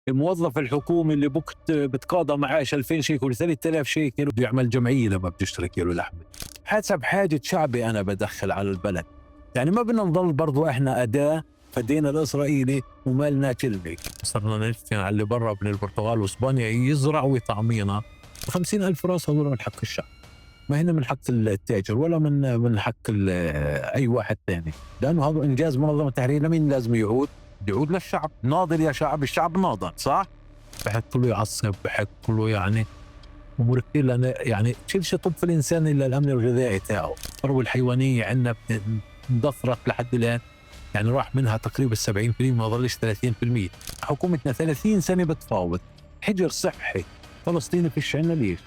الموظف الحكومي اللي بتقاضى معاش 2000 شيكل و 3000 شيكل بده يعمل جمعية لما بتشتري كيلو لحمة. حسب حاجة شعبي أنا بدخل على البلد. يعني ما بدنا نضل برضو إحنا أداة فدينا الإسرائيلي وما لنا كلمة. صرنا نفتن على اللي برا من البرتغال وإسبانيا يزرع ويطعمينا 50,000 راس، هذول من حق الشعب، ما هنا من حق التاجر ولا من حق أي واحد ثاني، لأنه هذا إنجاز منظمة التحرير. لمين لازم يعود؟ يعود للشعب. ناضل يا شعب، الشعب ناضل، صح؟ بحق له يعصب، بحق له يعني امور كثير، لان يعني كل شيء طب في الانسان الا الامن الغذائي تاعه. الثروه الحيوانيه عندنا اندثرت لحد الان، يعني راح منها تقريبا 70%، ما ظلش 30%. حكومتنا 30 سنه بتفاوض حجر صحي فلسطيني فيش عندنا. ليش؟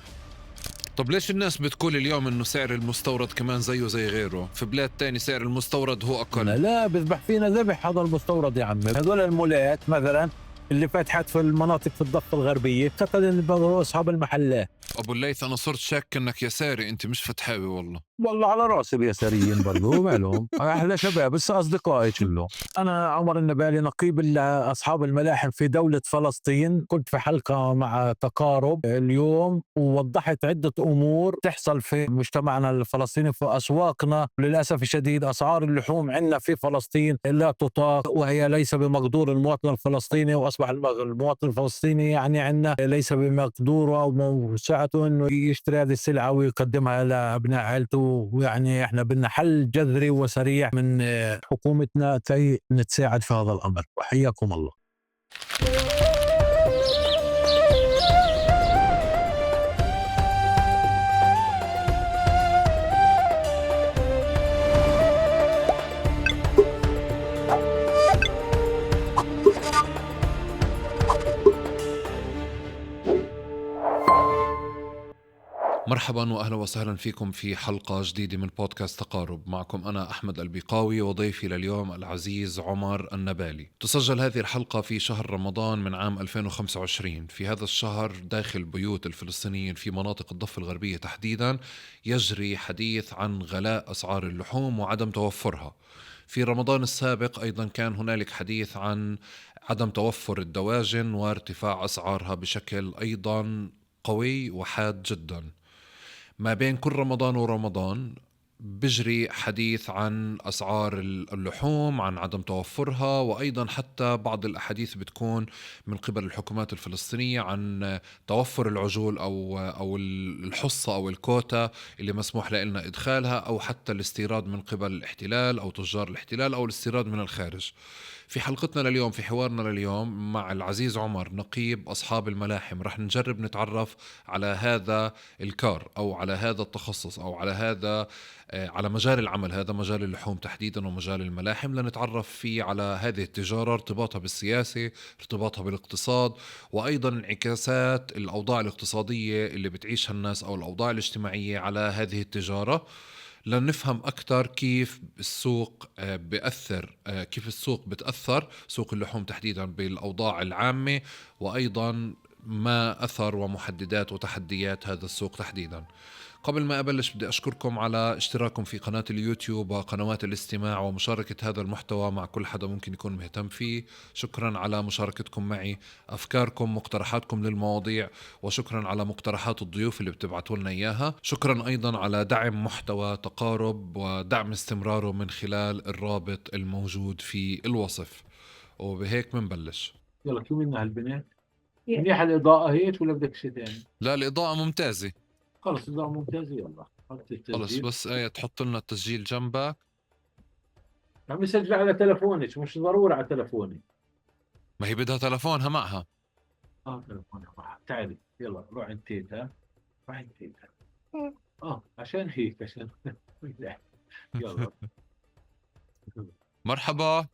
طب ليش الناس بتقول اليوم انه سعر المستورد كمان زيه زي غيره؟ في بلاد تاني سعر المستورد هو اقل. لا بذبح فينا ذبح هذا المستورد يا عمي. هذول المولات مثلا اللي فتحت في المناطق في الضفه الغربيه قتل اصحاب المحلات. ابو الليث انا صرت شاك انك يساري، انت مش فتحاوي والله. والله على راسي اليساريين برضو مالهم احلى شباب، بس اصدقائي كله. انا عمر النبالي، نقيب اصحاب الملاحم في دوله فلسطين. كنت في حلقه مع تقارب اليوم ووضحت عده امور تحصل في مجتمعنا الفلسطيني في اسواقنا. للاسف الشديد اسعار اللحوم عندنا في فلسطين لا تطاق، وهي ليس بمقدور المواطن الفلسطيني، واصبح المواطن الفلسطيني يعني عندنا ليس بمقدوره او موسعته انه يشتري هذه السلعه ويقدمها لابناء عائلته. ويعني احنا بدنا حل جذري وسريع من حكومتنا كي نتساعد في هذا الامر، وحياكم الله. مرحبا واهلا وسهلا فيكم في حلقة جديدة من بودكاست تقارب. معكم انا احمد البيقاوي وضيفي لليوم العزيز عمر النبالي. تسجل هذه الحلقة في شهر رمضان من عام 2025. في هذا الشهر داخل بيوت الفلسطينيين في مناطق الضفة الغربية تحديدا يجري حديث عن غلاء اسعار اللحوم وعدم توفرها. في رمضان السابق ايضا كان هنالك حديث عن عدم توفر الدواجن وارتفاع اسعارها بشكل ايضا قوي وحاد جدا. ما بين كل رمضان ورمضان بجري حديث عن أسعار اللحوم، عن عدم توفرها، وأيضا حتى بعض الأحاديث بتكون من قبل الحكومات الفلسطينية عن توفر العجول أو الحصة أو الكوتا اللي مسموح لنا إدخالها، أو حتى الاستيراد من قبل الاحتلال أو تجار الاحتلال أو الاستيراد من الخارج. في حلقتنا لليوم، في حوارنا لليوم مع العزيز عمر نقيب أصحاب الملاحم، رح نجرب نتعرف على هذا الكار أو على هذا التخصص أو على هذا على مجال العمل، هذا مجال اللحوم تحديدا ومجال الملاحم، لنتعرف فيه على هذه التجارة، ارتباطها بالسياسة، ارتباطها بالاقتصاد، وأيضا انعكاسات الأوضاع الاقتصادية اللي بتعيشها الناس أو الأوضاع الاجتماعية على هذه التجارة، لنفهم أكثر كيف السوق بيأثر، كيف السوق بتأثر، سوق اللحوم تحديدا، بالأوضاع العامة، وأيضا ما أثر ومحددات وتحديات هذا السوق تحديدا. قبل ما أبلش بدي أشكركم على اشتراككم في قناة اليوتيوب وقنوات الاستماع ومشاركة هذا المحتوى مع كل حدا ممكن يكون مهتم فيه. شكرا على مشاركتكم معي، أفكاركم، مقترحاتكم للمواضيع، وشكرا على مقترحات الضيوف اللي بتبعتوا لنا إياها. شكرا أيضا على دعم محتوى تقارب ودعم استمراره من خلال الرابط الموجود في الوصف. وبهيك منبلش. يلا شو منا هالبنات؟ منيحة الإضاءة هيك ولا بدك شيء ثاني؟ لا الإضاءة ممتازة. خلص إضاءة ممتازة. يلا حط خلص التسجيل. بس آية تحط لنا التسجيل جنبك. عم يسجل على تلفونك، مش ضروري على تلفوني. ما هي بدها تلفونها معها. تلفوني راح. تعالي يلا روح عند تيتا. روح عند تيتا. عشان هيك عشان لا. يلا. مرحبا.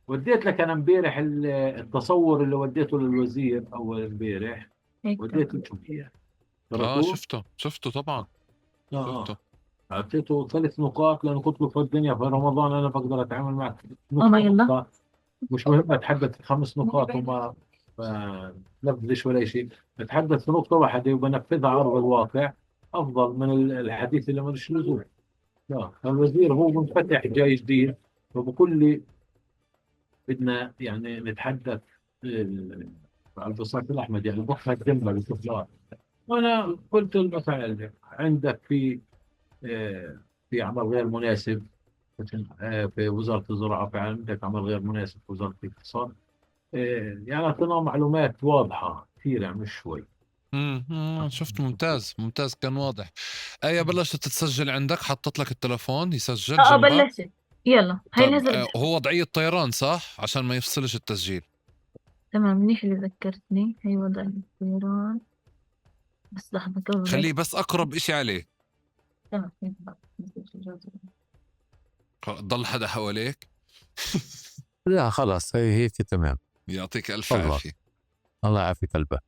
وديت لك انا امبارح التصور اللي وديته للوزير اول امبارح. وديته لكم اياه. قرأتوه؟ شفته طبعا. اه شفته. اعطيته 3 نقاط لانه قلت له في الدنيا في رمضان انا بقدر اتعامل معك ماما يلا. نقطة. مش مهم اتحدث في 5 نقاط وما بنفذش ولا شيء. بتحدث في نقطة واحدة وبنفذها على أرض الواقع أفضل من الحديث اللي ملوش لزوم. لا الوزير هو منفتح جاي جديد، فبقول لي بدنا يعني نتحدث على البساط الأحمد يعني بحر الدنبل الكفار. وأنا قلت له مثلا عندك آه، في عمل غير مناسب في وزارة الزراعة، في عندك عمل غير مناسب في وزارة الاقتصاد. يعني أعطينا معلومات واضحة كثير يعني مش شوي. شفت، ممتاز ممتاز، كان واضح. آية بلشت تتسجل عندك، حطت لك التلفون يسجل اه جنبك. بلشت. يلا هاي طب نزلت. هو وضعية طيران صح عشان ما يفصلش التسجيل؟ تمام، منيح اللي ذكرتني. هي وضع الطيران. بس لحظة قبل خليه هيك. بس أقرب إشي عليه. تمام يلا. نزلت الجوزة. ضل حدا حواليك؟ لا خلاص هي هيك تمام. يعطيك ألف الله، عافية. الله يعافيك قلبك.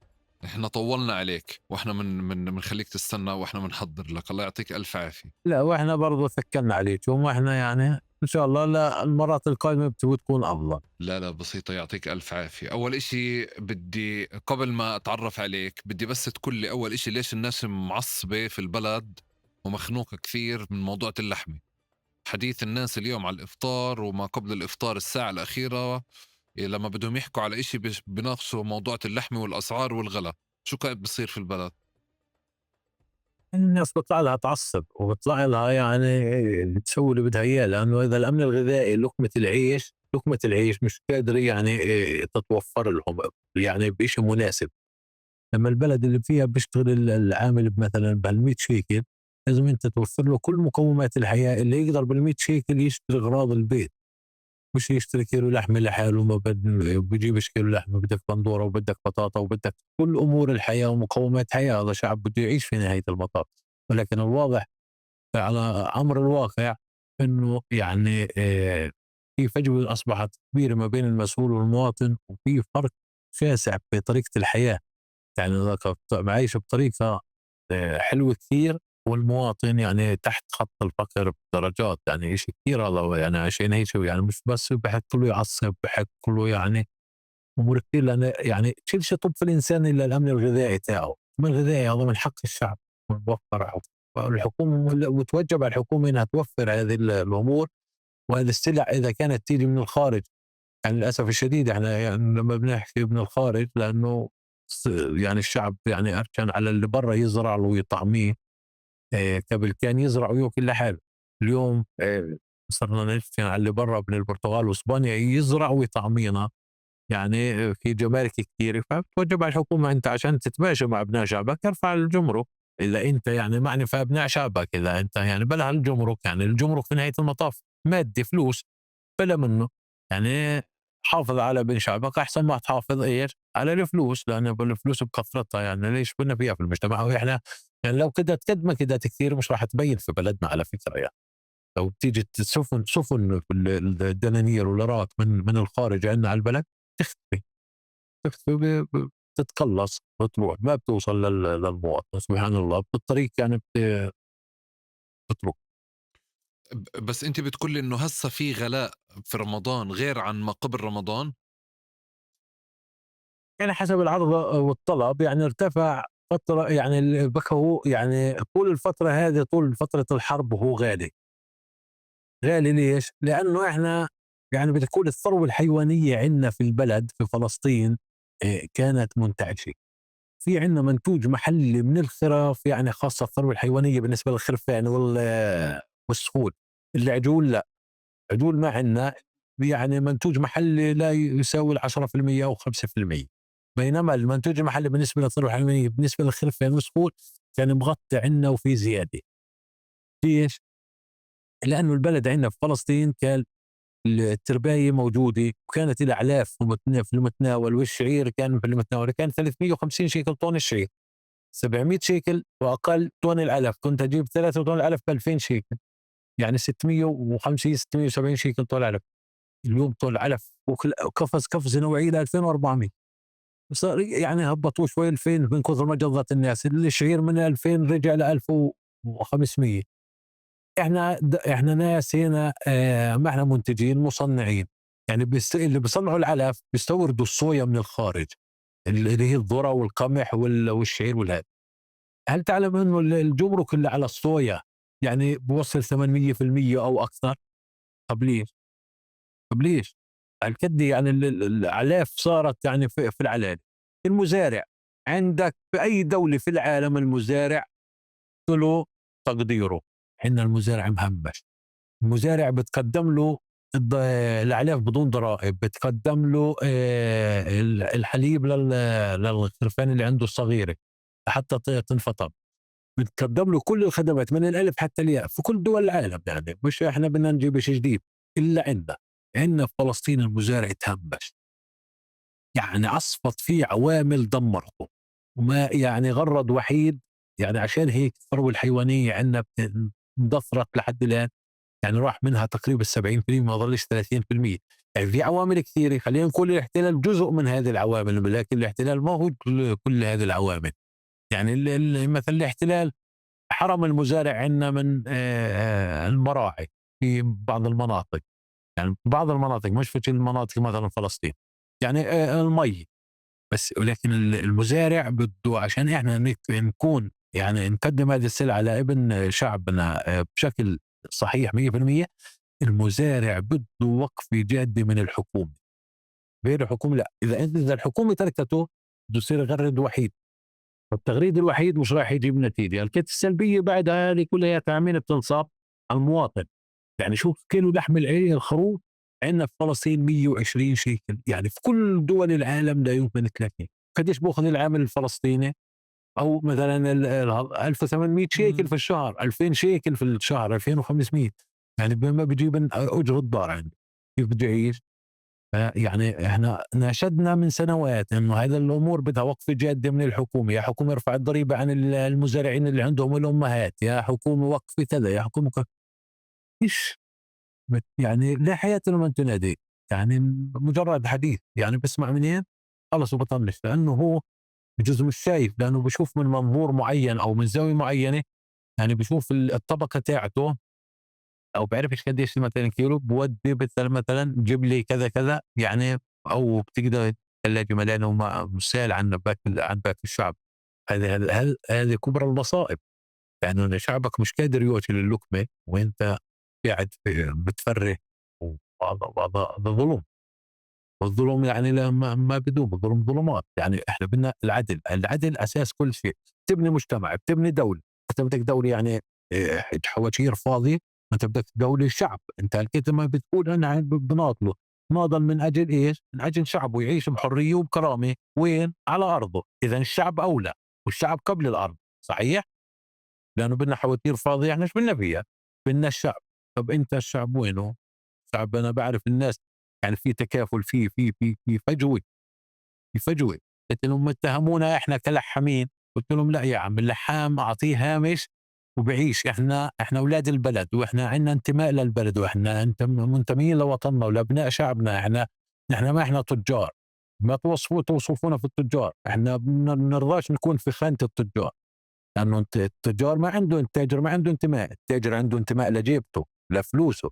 احنا طولنا عليك، واحنا من خليك تستنى، واحنا بنحضر لك. الله يعطيك ألف عافية. لا واحنا برضو ثكلنا عليكم، واحنا يعني ان شاء الله لا المرات القادمه بتكون افضل. لا لا بسيطة، يعطيك ألف عافية. أول إشي بدي قبل ما أتعرف عليك بدي بس تقول لي أول إشي ليش الناس معصبة في البلد ومخنوقة كثير من موضوع اللحمة. حديث الناس اليوم على الإفطار وما قبل الإفطار الساعة الأخيرة، لما بدهم يحكوا على إشي بناقشوا موضوع اللحمة والأسعار والغلا. شو قاعد بصير في البلد؟ الناس بيطلع لها تعصب وبيطلع لها يعني تسوي اللي بدها اياه، لانه اذا الامن الغذائي لقمه العيش، لقمه العيش مش قادر يعني تتوفر لهم يعني بشيء مناسب. لما البلد اللي فيها بيشتغل العامل مثلا ب 100 شيكل، لازم انت توفر له كل مقومات الحياه اللي يقدر بال 100 شيكل يشتري اغراض البيت. مش يشتري كيلو لحمه لحاله، ما بيجيبش كيلو لحمه، بدك بندوره وبدك بطاطا وبدك كل امور الحياه ومقومات حياه. هذا شعب بده يعيش في نهايه المطاف. ولكن الواضح على امر الواقع انه يعني في فجوه اصبحت كبيره ما بين المسؤول والمواطن، وفي فرق شاسع في طريقه الحياه. يعني ذاك معيش بطريقه حلوه كثير، والمواطن يعني تحت خط الفقر بدرجات، يعني شيء كثير هذا يعني عشان هيك يعني مش بس بحق له يعصب، بحق له يعني امور كثير. لان يعني شيل شيء طب في الانسان الا الامن الغذائي تاعه. الامن الغذائي هذا من حق الشعب ونوفر. الحكومه متوجب على الحكومه انها توفر هذه الامور وهذه السلع اذا كانت تيجي من الخارج. يعني للاسف الشديد احنا يعني لما بنحكي من الخارج لانه يعني الشعب يعني اركن على اللي برا يزرع له ويطعميه. قبل كان يزرع وياكل لحاله. اليوم صرنا نركن على اللي برا من البرتغال واسبانيا يزرع ويطعمينا. يعني في جمارك كثيره، فبتوجب على الحكومه انت عشان تتماشى مع ابناء شعبك ارفع الجمرك. اذا انت يعني معني في ابناء شعبك، اذا انت يعني بلا الجمرك، يعني الجمرك في نهايه المطاف مادي فلوس بلا منه. يعني حافظ على ابن شعبك احسن ما تحافظ ايش على الفلوس، لان الفلوس بكثرتها يعني ليش كنا فيها في المجتمع. واحنا يعني لو كده تقدم كده كثير مش راح تبين في بلدنا على فكره. يعني لو بتيجي سفن الدنانير والاراك من الخارج عندنا على البلد تختفي، تختفي بتتقلص بتروح ما بتوصل للمواطن. سبحان الله بالطريق يعني بتترك. بس أنت بتقول لي إنه هسه في غلاء في رمضان غير عن ما قبل رمضان؟ يعني حسب العرض والطلب يعني ارتفع فترة. يعني البكا هو يعني طول الفترة هذه، طول فترة الحرب هو غالي. غالي ليش؟ لأنه احنا يعني بتكون الثروة الحيوانية عندنا في البلد في فلسطين كانت منتعشة. في عندنا منتوج محلي من الخرف، يعني خاصة الثروة الحيوانية بالنسبة للخرفان والسهول. العجول لا، عجول ما عندنا. يعني منتوج محلي لا يساوي 10% أو 5%. بينما المنتوج المحلي بالنسبة للثروة الحيوانية بالنسبة للخرفان والسهول كان مغطي عندنا وفي زيادة. ليش؟ لأنه البلد عندنا في فلسطين كان الترباية موجودة وكانت الأعلاف في المتناول، والشعير كان في المتناول. كان 350 شيكل طن الشعير، 700 شيكل واقل طن العلف. كنت اجيب 3 طن العلف ب 2000 شيكل، يعني 650 670 شيكل طن العلف. اليوم طن العلف قفز نوعي ل 2400. صار يعني هبطوا شوي 2000 من كثر ما جظت الناس. الشعير من 2000 رجع ل 1500. احنا ناس هنا ما احنا منتجين مصنعين. يعني اللي بيصنعوا العلف بيستوردوا الصويا من الخارج، اللي هي الذره والقمح والشعير والهذا. هل تعلم انه الجمرك اللي على الصويا يعني بوصل 800% او اكثر؟ طب ليش؟ طب ليش؟ الكدي يعني الاعلاف صارت يعني في العلالي. المزارع عندك في أي دولة في العالم المزارع له تقديره، عندنا المزارع مهمش. المزارع بتقدم له الأعلاف بدون ضرائب، بتقدم له الحليب للخرفان اللي عنده الصغيرة حتى تنفطم، بتقدم له كل الخدمات من الألف حتى الياء في كل دول العالم. يعني مش إحنا بدنا نجيب شيء جديد إلا عندنا في فلسطين المزارع تهمش، يعني عصفت فيه عوامل دمرته، وما يعني غرض وحيد. يعني عشان هيك الثروة الحيوانية عندنا اندثرت لحد الآن، يعني راح منها تقريبا 70%، ما ظلش 30%. يعني في عوامل كثيرة، خلينا نقول الاحتلال جزء من هذه العوامل، لكن الاحتلال ما هو كل هذه العوامل. يعني مثلا الاحتلال حرم المزارع عندنا من المراعي في بعض المناطق، يعني بعض المناطق مش في كل المناطق مثلا فلسطين، يعني المي بس. ولكن المزارع بده عشان احنا نكون يعني نقدم هذه السلعة لابن شعبنا بشكل صحيح 100%، المزارع بده وقف جادي من الحكومة. غير الحكومة لا، إذا الحكومة تركته بده يصير يغرد وحيد، فالتغريد الوحيد مش راح يجيب نتيجة. الكت السلبية بعدها هذه كلها تعمين بتنصب على المواطن. يعني شوف كيلو لحم الخروف عندنا في فلسطين 120 شيكل، يعني في كل دول العالم لا يمكن 30. قديش باخذ العامل الفلسطيني؟ او مثلا 1800 شيكل في الشهر، 2000 شيكل في الشهر، 2500. يعني ما بيجيب اجر الدار عنده، كيف بده يعيش؟ يعني احنا ناشدنا من سنوات انه هذا الامور بدها وقفه جاده من الحكومه. يا حكومه ارفع الضريبه عن المزارعين اللي عندهم الامهات، يا حكومه وقفي كذا، يا حكومه ايش يعني لا حياه لمن تنادي. يعني مجرد حديث، يعني بسمع منين خلص وبطنش، لانه هو بجوز مش شايف، لانه بشوف من منظور معين او من زاويه معينه. يعني بشوف الطبقه تاعته، او بعرفش قديش مثلا كيلو بودي مثلا جيب لي كذا كذا يعني، او بتقدر الثلاجه مليانه وما مسال عن باقي الشعب. هذه كبرى المصائب، لانه شعبك مش قادر يوصل اللقمه وانت قاعد بتفرح. وهذا ظلم، والظلم يعني ما بدوم، الظلم ظلمات. يعني احنا بدنا العدل، العدل اساس كل شيء. تبني مجتمع، بتبني دوله، انت بدك دوله يعني حواشير فاضيه، ما انت بدك دوله شعب. انت الكلمه ما بتقول انا بناضله، ناضل من اجل ايش؟ من اجل شعبه يعيش بحريه وبكرامه وين؟ على ارضه. اذا الشعب اولى، والشعب قبل الارض، صحيح؟ لانه بدنا حواتير فاضيه احنا ايش بدنا فيها؟ بدنا الشعب. طب انت الشعب وينه؟ شعب انا بعرف الناس يعني في تكافل، في فجوه، في فجوه. قلت لهم اتهمونا احنا كلحامين، قلت لهم لا يا عم، اللحام اعطيه هامش وبعيش. احنا اولاد البلد، واحنا عندنا انتماء للبلد، واحنا منتمين لوطننا ولابناء شعبنا. احنا ما احنا تجار، ما توصفونا في التجار. احنا ما بنرضاش نكون في خانه التجار، لانه التجار ما عنده، التاجر ما عنده انتماء، التاجر عنده انتماء لجيبته لفلوسه.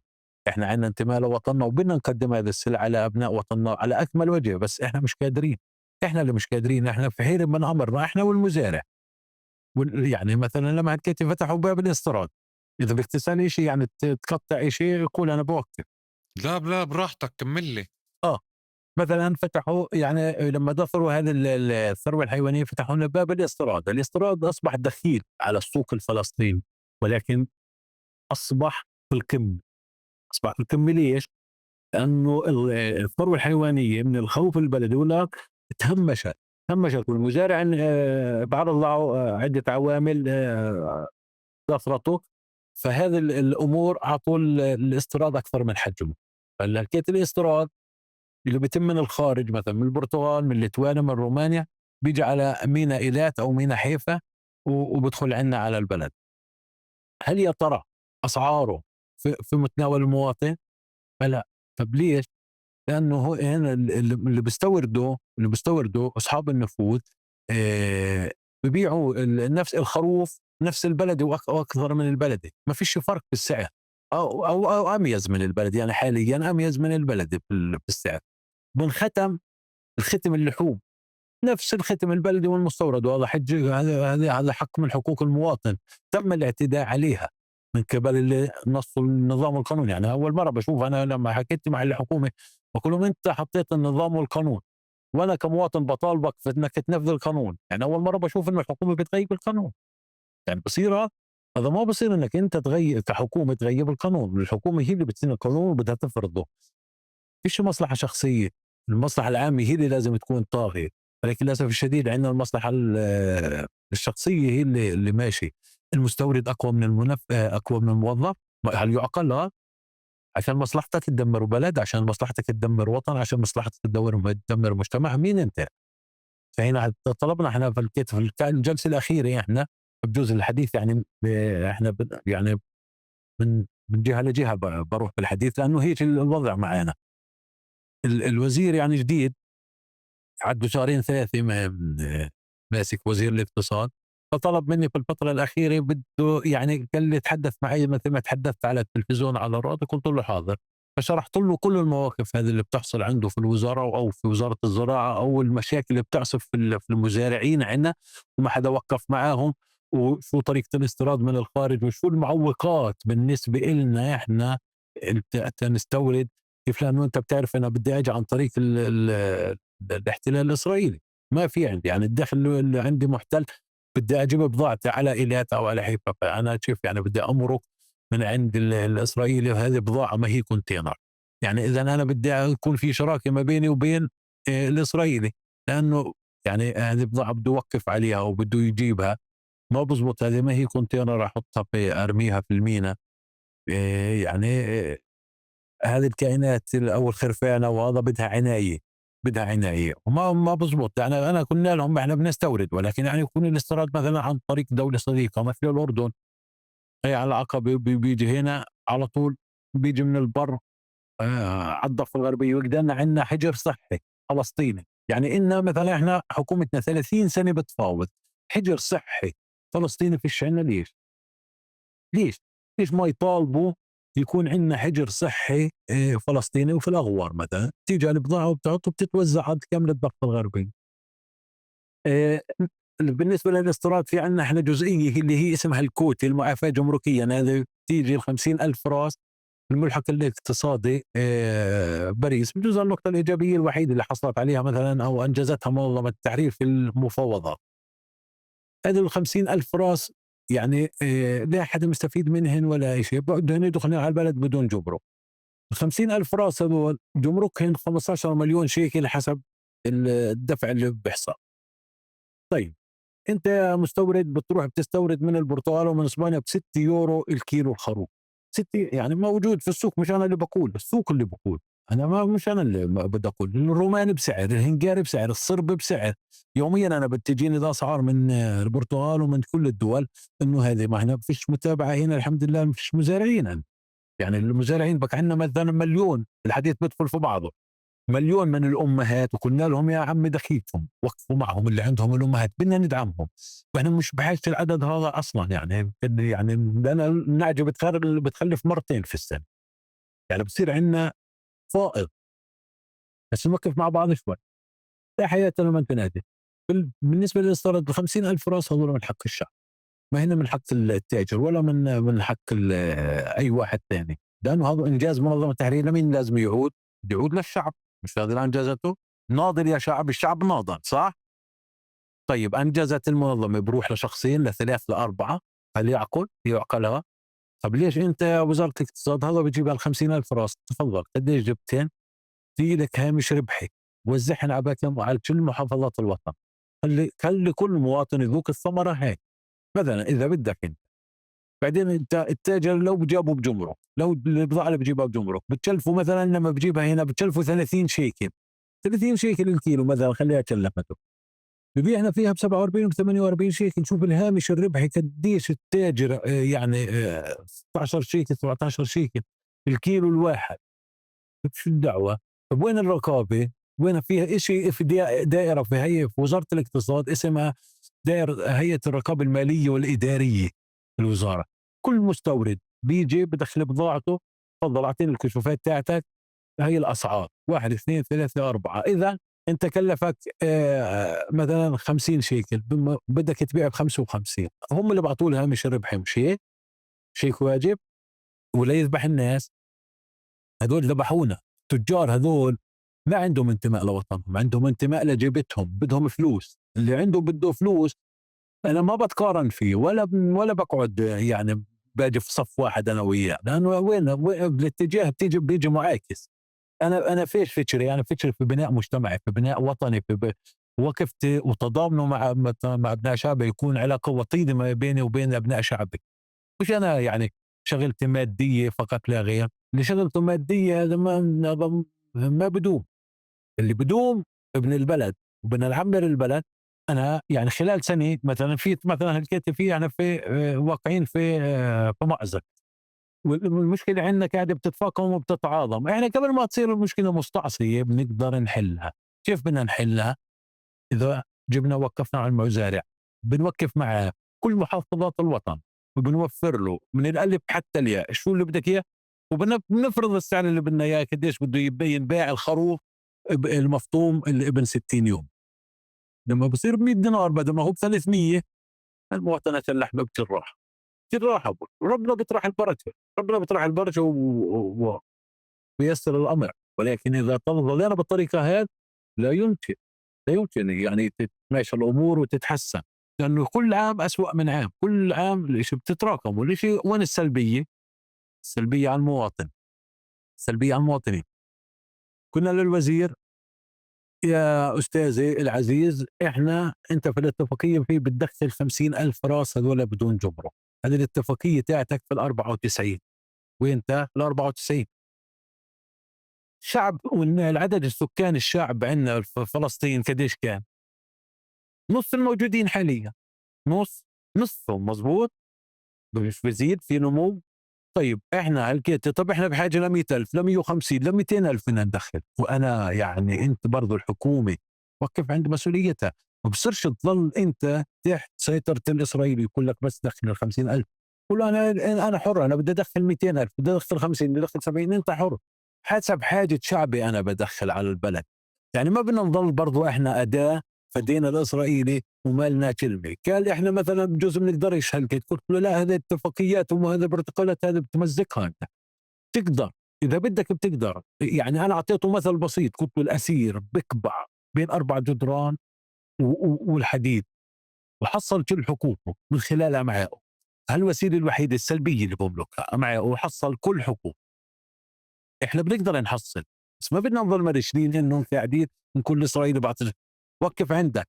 احنا عندنا انتماء لوطننا، وبدنا نقدم هذه السلعه لابناء وطننا على اكمل وجه، بس احنا مش قادرين. احنا اللي مش قادرين، احنا في حيره من امرنا احنا والمزارع. يعني مثلا لما هالكيتي فتحوا باب الاستيراد، اذا بدك تسال شيء يعني تقطع شيء، يقول انا بوقف. لا لا براحتك كمل لي. اه مثلا فتحوا يعني لما دثروا هذه الثروه الحيوانيه، فتحوا لنا باب الاستيراد. الاستيراد اصبح دخيل على السوق الفلسطيني، ولكن اصبح في القمه. اصبح في القمه ليش؟ لانه الثروه الحيوانيه من الخوف البلدي ولا تهمشت. والمزارع بعرض له عده عوامل ظفرته. فهذه الامور اعطوا الاستيراد اكثر من حجمه. فلكيت الاستيراد اللي بيتم من الخارج، مثلا من البرتغال، من ليتوانيا، من رومانيا، بيجي على ميناء ايلات او ميناء حيفا وبدخل عندنا على البلد. هل يا ترى اسعاره في متناول المواطن؟ فلا. طب ليش؟ لانه هو هنا اللي بيستوردوا اصحاب النفوذ ببيعوا نفس الخروف نفس البلدي واكثر من البلدي، ما فيش فرق في السعر، او اميز من البلدي. يعني حاليا اميز من البلدي في السعر. الختم اللحوم نفس الختم البلدي والمستورد، وهذا حج، هذا حق من حقوق المواطن تم الاعتداء عليها من قبل نص النظام القانوني. يعني اول مره بشوف انا لما حكيت مع الحكومه بقول لهم انت حطيت النظام والقانون، وانا كمواطن بطالبك في انك تنفذ القانون. يعني اول مره بشوف ان الحكومه بتغيب القانون. يعني هذا ما بصير انك انت تغير كحكومه تغيب القانون. الحكومه هي اللي بتسن القانون وبدها تفرضه، فيش مصلحه شخصيه. المصلحه العامه هي اللي لازم تكون طاغيه، ولكن للاسف الشديد عندنا المصلحه الشخصيه هي اللي ماشي. المستورد اقوى من اقوى من الموظف. هل يعقل؟ عشان مصلحتك تدمر بلد، عشان مصلحتك تدمر وطن، عشان مصلحتك تدمر مجتمع. مين انت؟ فهنا طلبنا احنا في الجلسه الاخيره، احنا بجوز الحديث يعني احنا يعني من جهه لجهه بروح بالحديث، لانه هيك الوضع معنا. الوزير يعني جديد، عده شهرين ثلاثه ماسك وزير الاقتصاد، فطلب مني في الفتره الاخيره بده يعني قال لي يتحدث معي مثل ما تحدثت على التلفزيون على الراديو. قلت له حاضر. فشرحت له كل المواقف هذه اللي بتحصل عنده في الوزاره او في وزاره الزراعه، او المشاكل اللي بتحصل في المزارعين عندنا، وما حدا وقف معاهم، وشو طريقه الاستيراد من الخارج، وشو المعوقات بالنسبه لنا احنا نستورد. كيف؟ لانه انت بتعرف انا بدي اجي عن طريق الاحتلال الاسرائيلي. ما في عندي يعني الدخل اللي عندي محتل، بدي اجيب بضاعتي على ايلات او على حيفا، فانا شوف يعني بدي امرق من عند الاسرائيلي، وهذه بضاعه ما هي كونتينر. يعني اذا انا بدي يكون في شراكه ما بيني وبين الاسرائيلي، لانه يعني هذه بضاعه بده يوقف عليها وبده يجيبها. ما بزبط، هذه ما هي كونتينر احطها في ارميها في المينا. يعني هذه الكائنات او الخرفانه وهذا بدها عنايه، بدها عنايه، وما ما بزبط. يعني انا قلنا لهم احنا بنستورد، ولكن يعني يكون الاستيراد مثلا عن طريق دوله صديقه مثل الاردن. هي على العقبه بيجي هنا على طول، بيجي من البر على الضفه الغربيه، وقدرنا عندنا حجر صحي فلسطيني. يعني إن مثلا احنا حكومتنا 30 سنه بتفاوض حجر صحي فلسطيني، فيش عندنا. ليش؟ ليش؟ ليش ما يطالبوا يكون عندنا حجر صحي فلسطيني؟ وفي الأغوار مثلا تيجي البضاعة وبتعطوا بتتوزع على كامل الضفة الغربية. آه، بالنسبة للاستيراد في عندنا احنا جزئية اللي هي اسمها الكوتي، المعافاة الجمركية. هذا تيجي ال 50,000 راس الملحق الاقتصادي باريس. بجوز النقطة الإيجابية الوحيدة اللي حصلت عليها مثلا أو أنجزتها منظمة التحرير في المفاوضات، هذه ال 50,000 راس. يعني لا أحد مستفيد منهن ولا شيء، بدهن يدخلن على البلد بدون جمرك. ال 50,000 راس هذول جمركهن 15 مليون شيكل حسب الدفع اللي بيحصل. طيب أنت يا مستورد بتروح بتستورد من البرتغال ومن إسبانيا ب 6 يورو الكيلو الخروف. 6 يعني موجود في السوق، مش أنا اللي بقول، السوق اللي بقول. أنا ما مش أنا اللي بدي أقول. الروماني بسعر، الهنغاري بسعر، الصرب بسعر. يوميا أنا بتجيني ذا أسعار من البرتغال ومن كل الدول. إنه هذه ما هنا فيش متابعة هنا، الحمد لله ما فيش مزارعين. يعني المزارعين بك عندنا مثلا مليون، الحديث بيدخل في بعضه، مليون من الامهات، وقلنا لهم يا عمي دخيلكم وقفوا معهم اللي عندهم الامهات، بدنا ندعمهم. واحنا مش بحاجه العدد هذا اصلا. يعني انا النعجه بتخلف مرتين في السنه، يعني بصير عندنا فائض. بس نوقف مع بعض شوي. لا حياه لمن تنادي. بالنسبه للاستيراد ال 50,000 راس هذول من حق الشعب، ما هنا من حق التاجر ولا من حق اي واحد ثاني. لانه هذا انجاز منظمه التحرير. لمين لازم يعود؟ يعود للشعب. مش هذا اللي انجزته؟ ناضل يا شعب، الشعب ناضل، صح؟ طيب انجزت المنظمه، بروح لشخصين لثلاث لاربعه، هل يعقلها؟ طب ليش انت يا وزاره الاقتصاد هذا بتجيب ال 50,000 راس؟ تفضل، قديش جبتين؟ في لك هامش ربحي، وزعهم على على كل محافظات الوطن. خلي كل مواطن يذوق الثمره هاي. مثلا اذا بدك انت، بعدين انت التاجر لو بجابه بجمرك، لو البضاعه اللي بجيبها بجمرك بتكلفه مثلا، لما بجيبها هنا بتكلفه 30 شيكل، 30 شيكل الكيلو مثلا، خليها كلفته، ببيعنا فيها ب 47 و 48 شيكل. شوف الهامش الربحي قديش التاجر يعني 16 شيكل 17 شيكل الكيلو الواحد. شو الدعوه؟ طب وين الرقابه؟ وين فيها شيء؟ في دائره في هيئه في وزاره الاقتصاد اسمها هيئه الرقابه الماليه والاداريه في الوزاره. كل مستورد بيجي بدخل بضاعته، تفضل اعطيني الكشوفات تاعتك، هي الاسعار 1 2 3 4. اذا انت كلفك مثلا 50 شيكل، بدك تبيع ب 55، هم اللي بعطوا لها هامش الربح. مش هيك؟ شيك واجب. ولا يذبح الناس؟ هذول ذبحونا. التجار هذول ما عندهم انتماء لوطنهم، عندهم انتماء لجيبتهم، بدهم فلوس، اللي عنده بده فلوس أنا ما باتقارن فيه ولا باقعد يعني باجي في صف واحد أنا وياه، لأنه وين الاتجاه بيجي معاكس. أنا فيش فكري، أنا فكري في بناء مجتمعي، في بناء وطني، في وقفتي وتضامنه مع أبناء شعبي، يكون علاقة وطيدة ما بيني وبين أبناء شعبي. مش أنا يعني شغلتي مادية فقط لا غير، اللي شغلته مادية هذا ما بدوم. اللي بدوم ابن البلد وبنعمر البلد. انا يعني خلال سنه مثلا في مثلا حكيت فيه انا في واقعين في مأزق، والمشكله عندنا قاعده بتتفاقم وبتتعاظم. احنا قبل ما تصير المشكله مستعصيه بنقدر نحلها. كيف بدنا نحلها؟ اذا جبنا وقفنا على المزارع، بنوقف معه كل محافظات الوطن وبنوفر له من الالف حتى الياء شو اللي بدك اياه، وبنفرض السعر اللي بدنا اياه قديش بده يبين بيع الخروف المفطوم الابن 60 يوم. لما بصير ب 100 دينار بدل ما هو ب 300، المواطنة اللحمة بتراح، بتراح. ربنا بيطرح البركة، ربنا بيطرح البركة وبيسر الأمر. ولكن إذا ظلينا بالطريقة هذه لا يمكن، لا يمكن يعني تتماشى الأمور وتتحسن، لأنه كل عام أسوأ من عام، كل عام الشيء بتتراكم. والشيء وين السلبية؟ السلبية على المواطن، السلبية على المواطنين. كنا للوزير يا أستاذي العزيز، أنت في الاتفاقية في بتدخل 50,000 راس هذول بدون جمرك. هذه الاتفاقية تاعتك في ال94، وأنت في ال94 شعب، والعدد السكان الشعب عندنا في فلسطين قديش كان؟ نص الموجودين حاليا، نصهم مزبوط، مش بزيد في نمو. طيب احنا هالكيت، طب احنا بحاجه ل 100,000 ل 150 ل 200,000 بدنا ندخل. وانا يعني انت برضو الحكومه وقف عند مسؤوليتها، ما بصيرش تظل انت تحت سيطره الاسرائيلي يقول لك بس دخل ال 50,000. قول انا حر، انا بدي ادخل 200,000، بدي ادخل 50، بدي ادخل 70، انت حر حسب حاجه شعبي انا بدخل على البلد. يعني ما بدنا نضل برضو احنا اداه فدينا الاسرائيلي وما لنا كلمه. قال احنا مثلا بجوز بنقدرش هالكيت، قلت له لا، هذه اتفاقيات وهذا بروتوكولات، هذا بتمزقها انت. تقدر اذا بدك بتقدر. يعني انا اعطيته مثل بسيط، قلت له الاسير بكبع بين 4 جدران والحديد، وحصل كل حقوقه من خلال امعائه. هالوسيله الوحيده السلبيه اللي بملكها امعائه، وحصل كل حقوق. احنا بنقدر نحصل، بس ما بدنا نضل مرشدين انه قاعدين نكون اسرائيل بعطي. وقف عندك،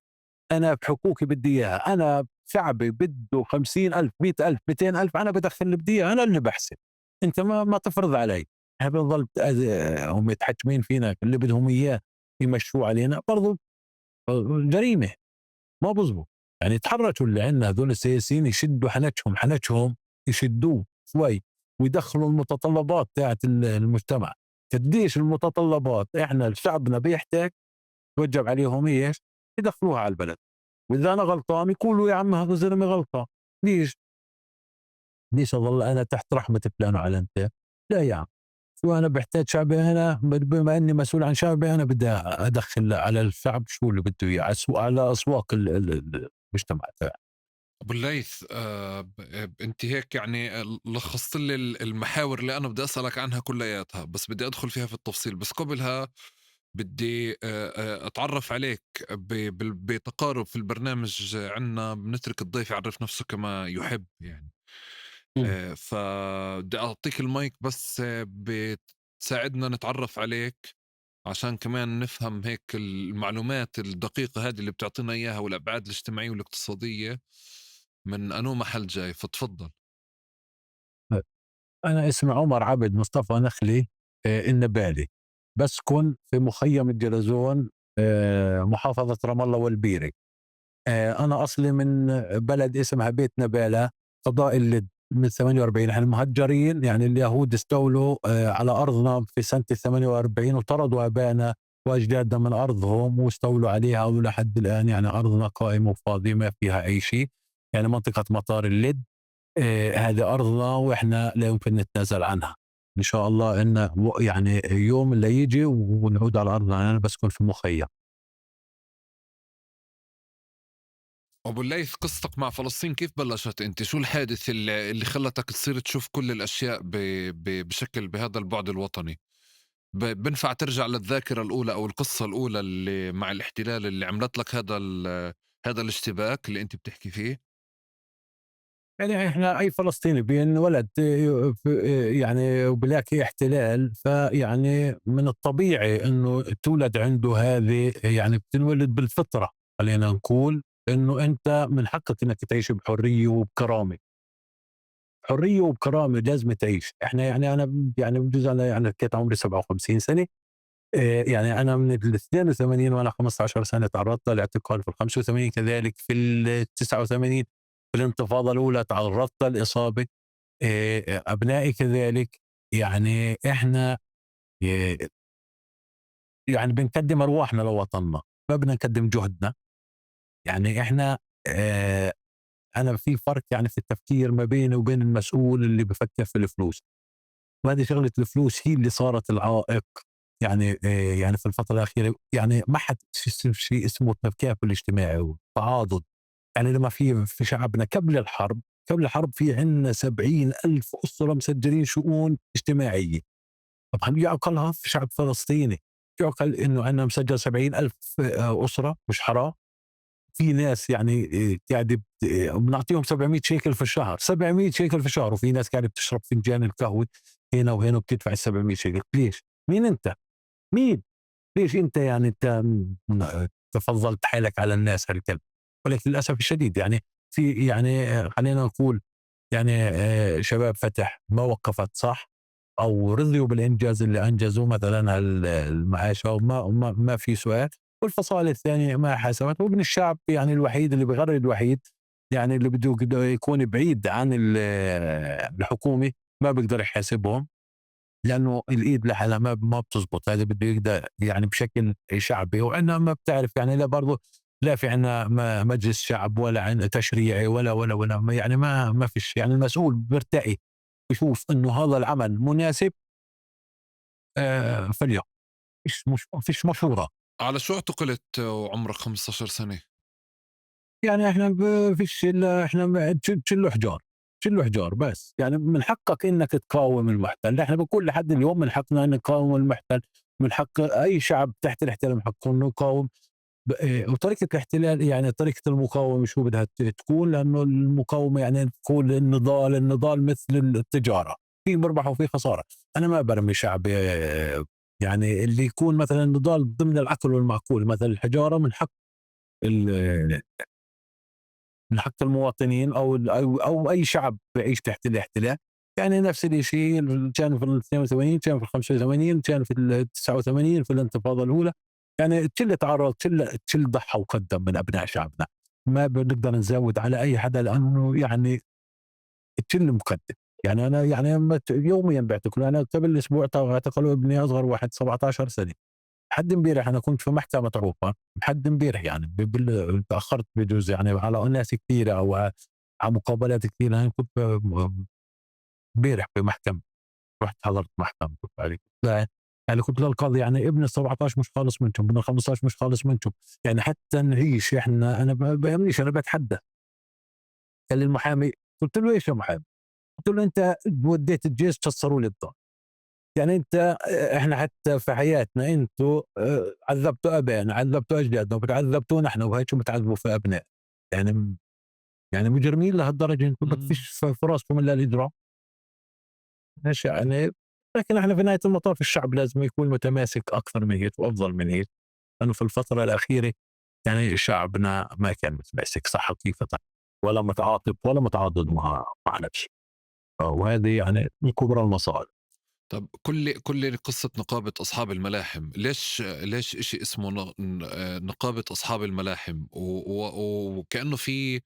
انا بحقوقي بدي اياها، انا شعبي بده 50,000 100,000 200,000، انا بدخل اللي بدي اياه، انا اللي بحسب. انت ما تفرض علي. احنا بنضل هم يتحكمين فينا اللي بدهم اياه يمشوا علينا برضو. جريمه، ما بزبط. يعني تحركوا اللي عندنا هذول السياسيين، يشدوا حنكهم يشدوه شوي، ويدخلوا المتطلبات تاعت المجتمع. قديش المتطلبات احنا شعبنا بيحتاج، توجب عليهم ايش؟ يدخلوها على البلد. واذا انا غلطان يقولوا يا عم هذا الزلمه غلطان. ليش؟ ليش اظل انا تحت رحمه فلان وعلانته؟ لا يا عم، شو انا بحتاج شعبي، انا بما اني مسؤول عن شعبي انا بدي ادخل على الشعب شو اللي بده اياه على اسواق المجتمع تبعنا. ابو الليث، انت هيك يعني لخصت لي المحاور اللي انا بدي اسالك عنها كلياتها، بس بدي ادخل فيها في التفصيل. بس قبلها بدي اتعرف عليك بتقارب في البرنامج عنا، بنترك الضيف يعرف نفسه كما يحب يعني. فبدي اعطيك المايك بس بتساعدنا نتعرف عليك، عشان كمان نفهم هيك المعلومات الدقيقة هذه اللي بتعطينا إياها، والأبعاد الاجتماعية والاقتصادية من أنو محل جاي. فتفضل. انا اسمي عمر عبد مصطفى نخلي، النبالي، بسكن في مخيم الجرزون، محافظه رام الله والبيري. انا اصلي من بلد اسمها بيت نباله، قضاء اللد، من 48. احنا مهجرين، يعني اليهود استولوا على ارضنا في سنه 48، وطردوا ابائنا واجدادنا من ارضهم واستولوا عليها، ولحد الان يعني ارضنا قائمه وفاضيه ما فيها اي شيء. يعني منطقه مطار اللد، هذه ارضنا واحنا لا يمكن نتنازل عنها. ان شاء الله ان يعني يوم اللي يجي ونعود على ارضنا. انا بسكن في مخيم. أبو الليث، قصتك مع فلسطين كيف بلشت أنت؟ شو الحادث اللي خلتك تصير تشوف كل الأشياء بشكل بهذا البعد الوطني؟ بنفع ترجع للذاكرة الأولى أو القصة الأولى اللي مع الاحتلال اللي عملت لك هذا الاشتباك اللي أنت بتحكي فيه؟ يعني إحنا أي فلسطيني بينولد يعني وبيلاقي احتلال، فيعني من الطبيعي إنه تولد عنده هذه، يعني بتنولد بالفطرة، خلينا نقول إنه أنت من حقك إنك تعيش بحرية وبكرامة. حرية وبكرامة لازم تعيش. إحنا يعني أنا يعني بجوز أنا يعني كنت عمري 57 سنة. يعني أنا من ال82 وأنا 15 سنة تعرضت للاعتقال، في ال85 كذلك، في ال89 في الانتفاضة الأولى تعرضت للإصابة. أبنائي كذلك. يعني إحنا آآ يعني بنقدّم أرواحنا لوطننا، ما بدنا نقدّم جهدنا. يعني إحنا آآ أنا في فرق يعني في التفكير ما بيني وبين المسؤول اللي بيفكّر في الفلوس. وهذه شغلة الفلوس هي اللي صارت العائق. يعني يعني في الفترة الأخيرة يعني ما حد شيء اسمه التكافل الاجتماعي والتعاضد. يعني لما في شعبنا قبل الحرب في عندنا 70,000 أسرة مسجلين شؤون اجتماعية. طبعا يعقلها في شعب فلسطيني، يعقل إنه عندنا مسجل 70,000 أسرة، مش حرام؟ في ناس يعني قاعدة بنعطيهم 700 شيكل في الشهر، 700 شيكل في الشهر، وفي ناس قاعدة بتشرب فنجان القهوة هنا وهنا وبتدفع ال700 شيكل. ليش؟ مين أنت؟ مين؟ ليش أنت يعني أنت تفضّلت حالك على الناس هالكلب؟ ولكن للأسف الشديد يعني في يعني خلّينا نقول يعني شباب فتح ما وقّفت صح، أو رضيوا بالإنجاز اللي أنجزوه مثلًا المعاش، أو ما في سؤال. والفصائل الثانية ما حسمت، وابن الشعب يعني الوحيد اللي بيغرّد الوحيد، يعني اللي بده يكون بعيد عن الحكومة، ما بيقدر يحاسبهم. لأنه الإيد لحالها ما بتزبط، هذا بده يقدر يعني بشكل شعبي. وعندنا ما بتعرف يعني لا برضه لا في عندنا مجلس شعب ولا عندنا تشريعي ولا يعني ما فيش. يعني المسؤول بيرتقي بيشوف إنه هذا العمل مناسب فليقم. ما فيش مشورة. على شو اعتقلت وعمرك 15 سنة؟ يعني إحنا فيش إلا إحنا تشلّوا حجار، تشلّوا حجار بس. يعني من حقك إنك تقاوم المحتل. إحنا بنقول لحد اليوم من حقنا أن نقاوم المحتل. من حق أي شعب تحت الاحتلال من حقه إنه يقاوم. وطريقة الاحتلال يعني طريقة المقاومة شو بدها تكون؟ لأنه المقاومة يعني تكون النضال مثل التجارة، في مربح وفي خسارة. أنا ما بارمي شعبي يعني اللي يكون مثلًا النضال ضمن العقل والمعقول. مثلًا الحجارة ال من حق المواطنين أو أي شعب يعيش تحت الاحتلال. يعني نفس الشيء كان في ال82، كان في ال85، كان في ال89 في الانتفاضة الأولى. يعني الكل تعرض، الكل ضحى وقدم من أبناء شعبنا. ما بنقدر نزود على أي حدا لأنه يعني الكل مقدم. يعني أنا يعني يوميًا باعتقلوا. أنا قبل أسبوع اعتقلوا ابني أصغر واحد 17 سنة. لحد امبارح أنا كنت في محكمة عروبة، لحد امبارح يعني تأخرت بجوز يعني على ناس كثيرة أو على مقابلات كثيرة. أنا كنت امبارح في محكمة، رُحت حضرت محكمة كنت عليه. يعني قلت للقاضي يعني ابن ال17 مش خالص منكم، ابن ال15 مش خالص منكم. يعني حتى نعيش إحنا أنا ما بيهمنيش، أنا باتحدى. قال لي المحامي، قلت له: "إيش يا محامي؟" قلت له: "أنت وديت الجيش كسروا لي الدار. يعني أنت إحنا حتى في حياتنا أنتم عذّبتوا آبائنا، عذّبتوا أجدادنا، وبتعذّبتونا إحنا، وهيكم بتعذبوا في أبنائنا. يعني يعني مجرمين لهالدرجة أنتم، ما إمم. فيش في راسكم إلا الإجرام." إيش يعني. لكن إحنا في نهاية المطاف الشعب لازم يكون متماسك أكثر من هيك وأفضل من هيك. لأنه في الفترة الأخيرة يعني شعبنا ما كان متماسك صح حقيقةً، ولا متعاطف ولا متعاضد مع نفسه. وهذه يعني من كبرى المصائب. طب كل قصة نقابة أصحاب الملاحم، ليش إشي اسمه نقابة أصحاب الملاحم، وكأنه في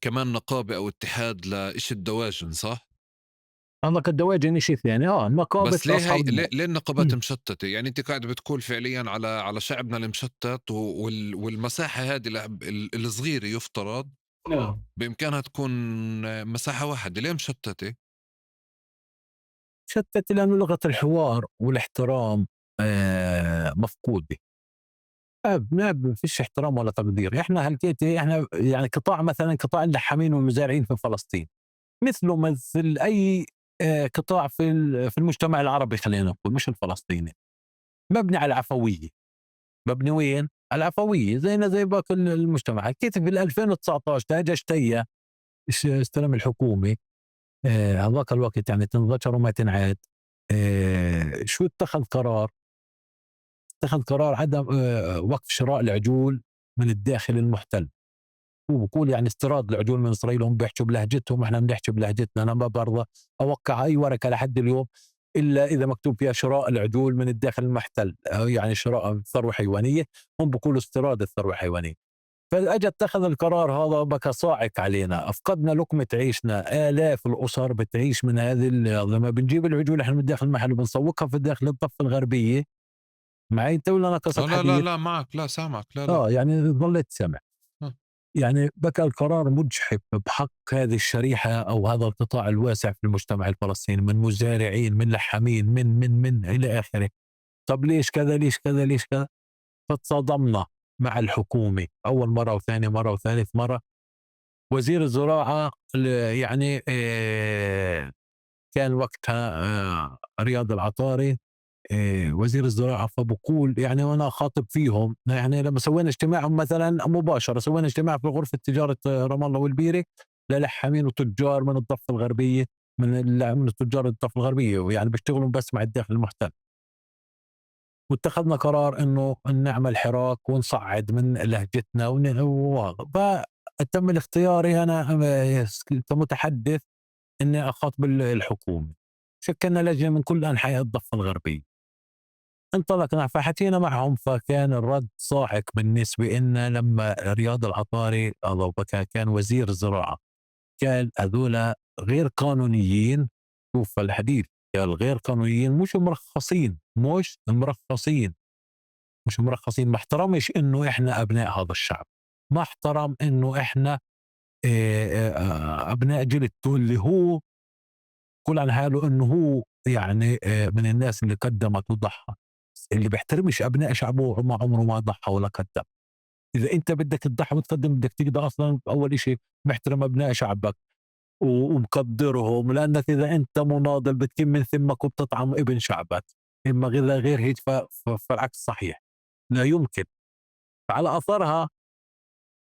كمان نقابة أو اتحاد لإشي الدواجن، صح؟ عندك الدواجن شيء ثاني، نقابة بس ليه أصحاب هي ليه المال. النقابات مشتتة؟ يعني أنت قاعد بتقول فعليًا على شعبنا المشتت، والمساحة هذه الصغيرة يفترض نعم. بإمكانها تكون مساحة واحدة، ليه مشتتة؟ شتت لأنه لغة الحوار والاحترام مفقودة. ما فيش احترام ولا تقدير. إحنا هلقيتِ إحنا يعني قطاع مثلًا قطاع اللحامين والمزارعين في فلسطين، مثله مثل أي قطاع في المجتمع العربي، خلينا نقول مش الفلسطيني، مبني على العفوية. مبني وين؟ على العفوية زينا زي باقي المجتمعات. كيف بال 2019 اجى شتية استلم الحكومة، هذاك الوقت يعني تنذكر وما تنعاد. شو اتخذ قرار؟ اتخذ قرار عدم وقف شراء العجول من الداخل المحتل. هو بقول يعني استيراد العجول من اسرائيل، هم بيحكوا بلهجتهم، احنا بنحكي بلهجتنا. انا ما برضى اوقع اي ورقه لحد اليوم الا اذا مكتوب فيها شراء العجول من الداخل المحتل، أو يعني شراء ثروه حيوانيه. هم بيقولوا استيراد الثروه الحيوانيه. فاجى اتخذ القرار هذا، بكى صاعق علينا، افقدنا لقمه عيشنا. الاف الاسر بتعيش من هذه لما بنجيب العجول احنا من داخل المحل وبنسوقها في داخل الضفه الغربيه. معي انت ولا انا قصه لا لا حديث؟ لا معك، لا سامعك، لا لا. يعني ضليت سمع. آه. يعني بكى القرار مجحف بحق هذه الشريحة أو هذا القطاع الواسع في المجتمع الفلسطيني، من مزارعين، من لحامين، من إلى آخره. طب ليش كذا، ليش كذا، ليش كذا؟ فتصادمنا مع الحكومة أول مرة وثاني مرة وثالث مرة. وزير الزراعة يعني كان وقتها رياض العطاري وزير الزراعة. فبقول يعني وأنا خاطب فيهم، يعني لما سوينا اجتماع مثلا مباشرة، سوينا اجتماع في غرفة تجارة رام الله والبيرة للحامين وتجار من الضفة الغربية، من تجار الضفة الغربية، ويعني بيشتغلوا بس مع الداخل المحتل. واتخذنا قرار انه نعمل حراك ونصعد من لهجتنا فتم الاختياري انا كمتحدث اني اخاطب الحكومة. شكلنا لجنة من كل انحاء الضفة الغربية، انطلقنا فحكينا معهم. فكان الرد صاعق بالنسبة إن لما رياض العطاري الله بكى كان وزير الزراعة، كان هذول غير قانونيين. شوف الحديث، قال غير قانونيين، مش مرخصين، مش مرخصين. ما احترمش إنه إحنا أبناء هذا الشعب، ما احترم إنه إحنا أبناء جلدته، اللي هو قول عن حاله إنه هو يعني من الناس اللي قدمت وضحى. اللي بيحترمش ابناء شعبه ما عمره ما ضحى ولا قدم. اذا انت بدك تضحي وتقدم، بدك تقدر اصلا اول شيء محترم ابناء شعبك ومقدرهم، لانك اذا انت مناضل بتكون من ثمك وبتطعم ابن شعبك. اما غير هيك فالعكس صحيح، لا يمكن. فعلى اثرها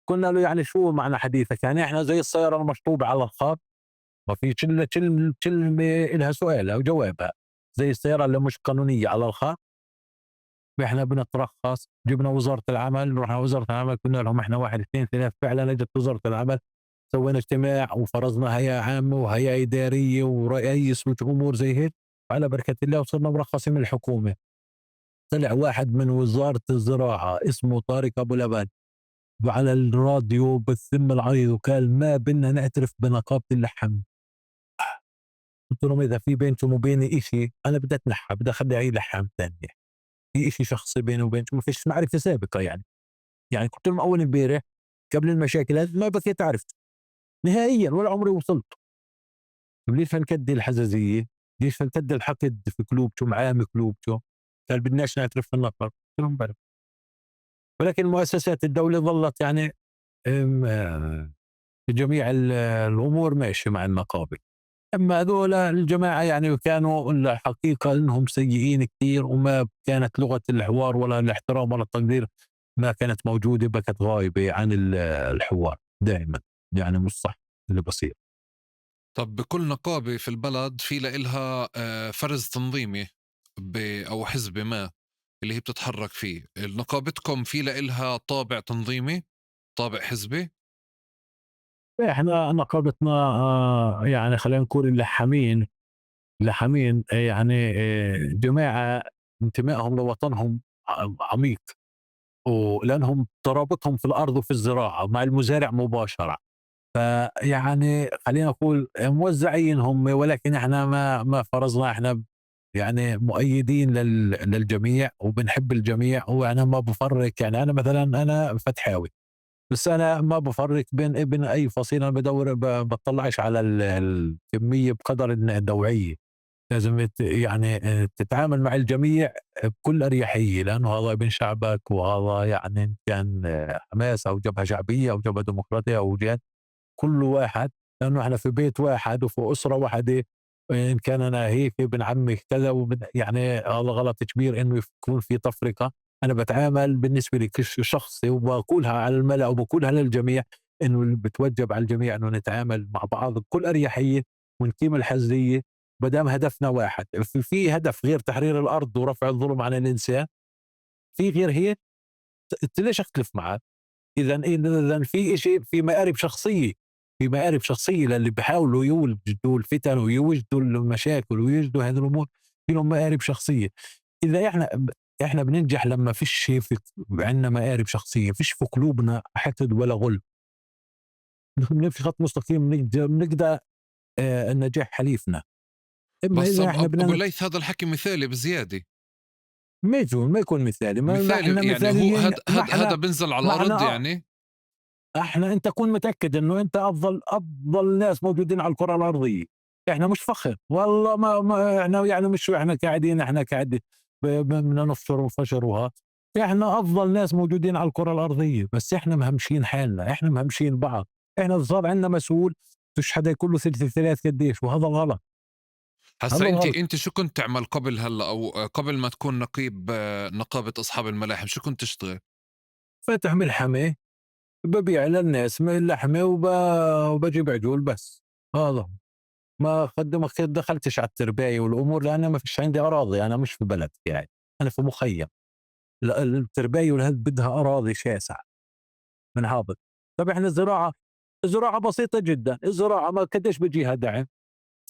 قلنا له يعني شو معنى حديثك؟ يعني احنا زي السياره المشطوبه على الخط، ما في كلمه لها سؤال او جوابها، زي السياره اللي مش قانونيه على الخط. احنا بنترخص، جبنا وزاره العمل، رحنا وزاره العمل قلنا لهم احنا واحد اثنين ثلاث. فعلا اجت وزاره العمل، سوينا اجتماع وفرضنا هيئه عامه وهيئه اداريه ورئيس وامور زي هيك. على بركه الله وصرنا مرخصين من الحكومه. طلع واحد من وزاره الزراعه اسمه طارق ابو لبن وعلى الراديو بالثم العريض وقال ما بدنا نعترف بنقابه اللحم. قلت لهم اذا في بينكم وبيني شيء انا بدي اتنحى، بدي اخلي اي لحام ثانيه، في شيء شخصي بيني وبينكم، ما فيش معرفه سابقه يعني كنت لهم اول امبارح قبل المشاكل ما بكيت عرفت نهائيا ولا عمري وصلت. طيب ليش هالقد الحزازيه؟ ليش هالقد الحقد في قلوبكم، عام قلوبكم؟ قال بدناش نعترف في النقر. قلت لهم بلى. ولكن مؤسسات الدوله ظلت يعني في جميع الامور ماشيه مع النقابه. اما هذول الجماعه يعني كانوا الحقيقه انهم سيئين كثير، وما كانت لغه الحوار ولا الاحترام ولا التقدير ما كانت موجوده، بكت غايبه عن الحوار دائما. يعني مش صح اللي بصير. طب بكل نقابة في البلد في لها فرز تنظيمي أو حزب ما اللي هي بتتحرك فيه. نقابتكم في لها طابع تنظيمي، طابع حزبي؟ احنا نقابتنا يعني خلينا نقول اللحامين يعني جماعه انتمائهم لوطنهم عميق، ولانهم ترابطهم في الارض وفي الزراعه مع المزارع مباشره. فيعني خلينا نقول موزعين هم، ولكن احنا ما فرضنا. احنا يعني مؤيدين للجميع وبنحب الجميع، وانا ما بفرق. يعني انا مثلا انا فتحاوي، بس انا ما بفرق بين ابن اي فصيل. انا بدور بطلعش على الكميه بقدر النوعيه. لازم يعني تتعامل مع الجميع بكل اريحيه، لانه هذا ابن شعبك، وهذا يعني إن كان حماس او جبهه شعبيه او جبهه ديمقراطيه او جهاد، كل واحد، لانه احنا في بيت واحد وفي اسره واحده. إن كان أنا هيك ابن عمي كذا يعني هذا غلط كبير إنه يكون في تفرقة. أنا باتعامل بالنسبة لي شخصي وباقولها على الملأ وباقولها للجميع، إنه بتوجب على الجميع إنه نتعامل مع بعض بكل أريحية ونقيم الحزية ما دام هدفنا واحد. في هدف غير تحرير الأرض ورفع الظلم عن الإنسان، في غير هيك ليش أختلف معك؟ إذا في شيء في مآرب شخصية، في مآرب شخصية للي بيحاولوا يوجدوا الفتن ويوجدوا المشاكل ويوجدوا هذه الأمور، في لهم مآرب شخصية. إذا إحنا بننجح لما فيش شيء في عندنا مآرب شخصية، فيش في قلوبنا حقد ولا غل، بنمشي خط مستقيم بنقدر النجاح حليفنا. أما بس إذا إحنا أبو بدنا الليث هذا الحكي مثالي بزيادة. ما يكون مثالي، ما إحنا مثالي يعني هو مثاليين، هذا بنزل على ما الأرض إحنا يعني. انت كون متاكد انه انت افضل ناس موجودين على الكره الارضيه. احنا مش فخر والله، ما احنا يعني مش احنا قاعدين بدنا نفطر ونفشر وها. احنا افضل ناس موجودين على الكره الارضيه، بس احنا مهمشين حالنا، احنا مهمشين بعض. احنا صار عندنا مسؤول فيش حدا يقول له ثلث الثلاث قديش، وهذا غلط. هسا هذا انت غلط. انت شو كنت تعمل قبل هلا، او قبل ما تكون نقيب نقابة اصحاب الملاحم، شو كنت تشتغل؟ فاتح ملحمه، ببيع للناس من اللحمه وبجيب عجول بس. هذا ما دخلتش على الترباية والأمور، لأن ما فيش عندي أراضي، أنا مش في بلد يعني، أنا في مخيم. الترباية والهذا بدها أراضي شاسعة من هذا. طب إحنا الزراعة بسيطة جدا. الزراعة ما قديش بيجيها دعم؟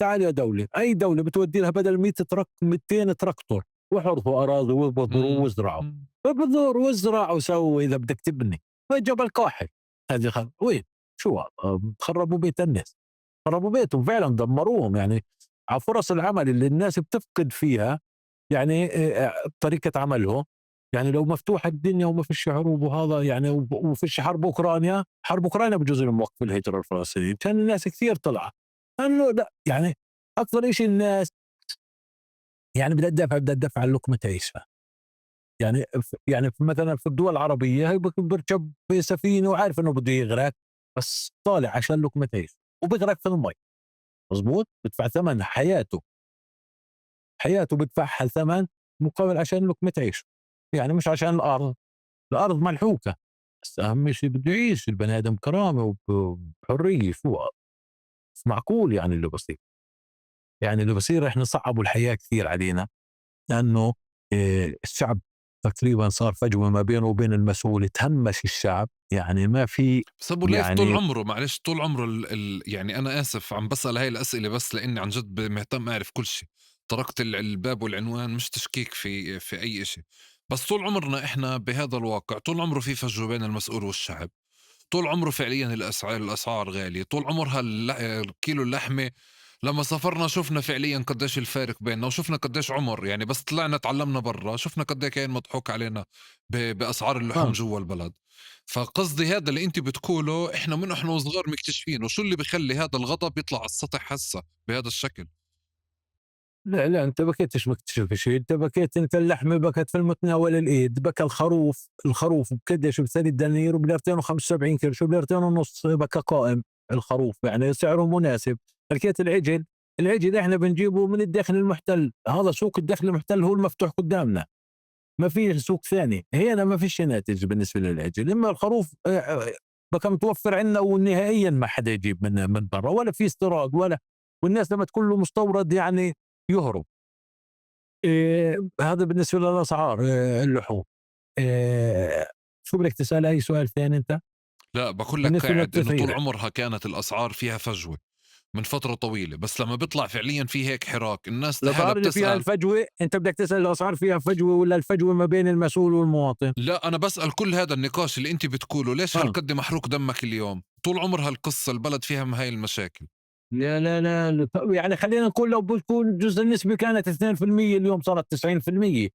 تعال يا دولة، أي دولة بتودي لها بدل 100 ترك 200 تراكتور وحرثوا أراضي وبذروا مم. وازرعوا. مم. فبذور وازرع وسوي إذا بدك تبني. جبل كاحل هذه وين؟ شو هذا؟ خربوا بيت الناس، خربوا بيتهم فعلا، دمروهم يعني. على فرص العمل اللي الناس بتفقد فيها، يعني طريقة عملهم. يعني لو مفتوحة الدنيا وما فيش حروب وهذا يعني وفيش حرب أوكرانيا، حرب أوكرانيا بجوز لهم وقف الهجرة الفلسطينية، كان الناس كثير طلعت. أنه لا يعني أكثر شيء الناس يعني بدها تدفع عن لقمة عيشها. يعني مثلا في الدول العربية هي بركب سفينة وعارف إنه بده يغرق، بس طالع عشان لقمة عيش وبيغرق في المي. مظبوط، بدفع ثمن حياته، حياته بدفعها ثمن مقابل عشان لقمة عيش، يعني مش عشان الأرض. الأرض ملحوكة، بس أهم شيء بده يعيش البني آدم كرامة وبحرية. شو مش معقول يعني اللي بصير. يعني اللي بصير إحنا صعبوا الحياة كثير علينا، لأنه الشعب تقريبا صار فجوة ما بينه وبين المسؤول، تهمش الشعب يعني ما في. بس ابو الليث طول يعني عمره، معلش، طول عمره يعني انا اسف عم بسأل هاي الاسئلة بس لاني عن جد مهتم اعرف كل شيء. تركت الباب والعنوان مش تشكيك في اي شيء. بس طول عمرنا احنا بهذا الواقع، طول عمره في فجوة بين المسؤول والشعب. طول عمره فعليا الاسعار غاليه. طول عمرها الكيلو اللحمه لما سافرنا شفنا فعليا قديش الفارق بيننا، وشفنا قديش عمر يعني بس طلعنا تعلمنا برا شفنا قديش كان مضحوك علينا باسعار اللحوم آه جوا البلد. فقصدي هذا اللي انت بتقوله احنا من احنا وصغار مكتشفينه، وشو اللي بخلي هذا الغضب يطلع على السطح هسه بهذا الشكل؟ لا لا، انت بكيتش مكتشف شيء، انت بكيت، انت اللحمه بكت في المتناول الايد. بكى الخروف بكدش ب 3 دنانير وب 275 كيلو، شو ب 2 ونص بكى قائم. الخروف يعني سعره مناسب. بكيت العجل احنا بنجيبه من الداخل المحتل، هذا سوق الداخل المحتل هو المفتوح قدامنا، ما في سوق ثاني. هنا ما فيش ناتج بالنسبه للعجل. اما الخروف بكى متوفر عندنا ونهائيا ما حدا يجيب من برا، ولا في استيراد ولا. والناس لما تكون له مستورد يعني يهرب. هذا بالنسبة للأسعار اللحوم. شو بدك تسأل أي سؤال ثاني أنت؟ لا بقول لك بالنسبة قاعد انه طول للتسعيرة، عمرها كانت الاسعار فيها فجوه من فتره طويله، بس لما بيطلع فعليا في هيك حراك الناس لحالها الأسعار اللي فيها بتسأل. الفجوة، أنت بدك تسأل الأسعار فيها فجوة ولا الفجوة ما بين المسؤول والمواطن؟ لا أنا بسأل كل هذا النقاش اللي أنت بتقوله ليش آه هالقد محروق دمك اليوم؟ طول عمر هالقصة البلد فيها هاي المشاكل. لا لا لا يعني خلينا نقول لو بتكون جزء النسبة كانت 2%، اليوم صارت 90%.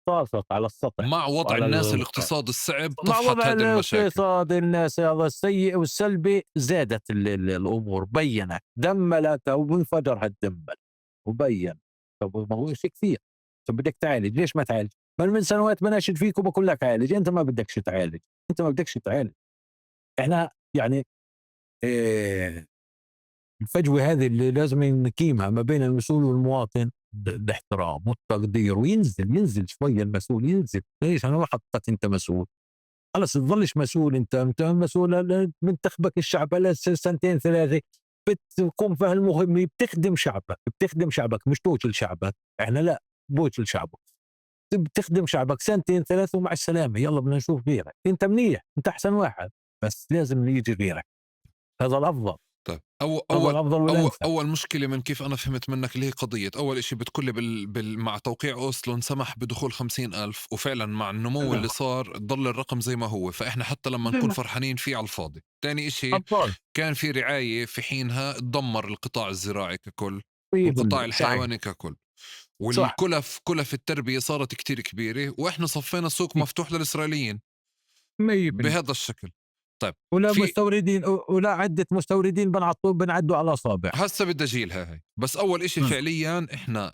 طاست على السطح مع وضع وعلى الناس الواقع. الاقتصاد الصعب مع طفحت وضع هذه المشاكل. الاقتصاد الناس هذا السيء والسلبي، زادت الأمور، بينت دملت أو انفجر هالدمل وبين. طب ما هو شيء كثير. طب بدك تعالج، ليش ما تعالج؟ من سنوات بناشد فيك وبقول لك عالج، انت ما بدكش تعالج، انت ما بدكش تعالج. احنا يعني إيه الفجوة هذه اللي لازم نقيمها ما بين المسؤول والمواطن، الاحترام والتقدير، ينزل شوية المسؤول، ينزل. ليش أنا ما حطيتك أنت مسؤول؟ خلص تظلش مسؤول. أنت مسؤول منتخبك الشعب على سنتين ثلاثة، بتقوم في هالمهمة، بتخدم شعبك مش توكل شعبك. احنا لا، بوكل شعبك، بتخدم شعبك سنتين ثلاثة ومع السلامة، يلا بدنا نشوف غيرك. انت منيح، انت احسن واحد، بس لازم يجي غيرك. هذا الافضل، طيب هذا الافضل والانسب. أول مشكلة من كيف أنا فهمت منك اللي هي قضية أول إشي بتقولي مع توقيع أوسلو انسمح بدخول 50,000، وفعلا مع النمو اللي صار ضل الرقم زي ما هو، فإحنا حتى لما نكون فرحانين فيه على الفاضي. تاني إشي افضل. كان في رعاية في حينها تدمر القطاع الزراعي ككل والقطاع 100% صحيح. الحيواني ككل، صح. كلف التربية صارت كتير كبيرة، وإحنا صفينا سوق مفتوح للإسرائيليين 100%. بهذا الشكل. طيب ولا في مستوردين، ولا عدة مستوردين بنعدوا على اصابع. هسه بدي اجيلها هاي. بس اول اشي مم. فعليا احنا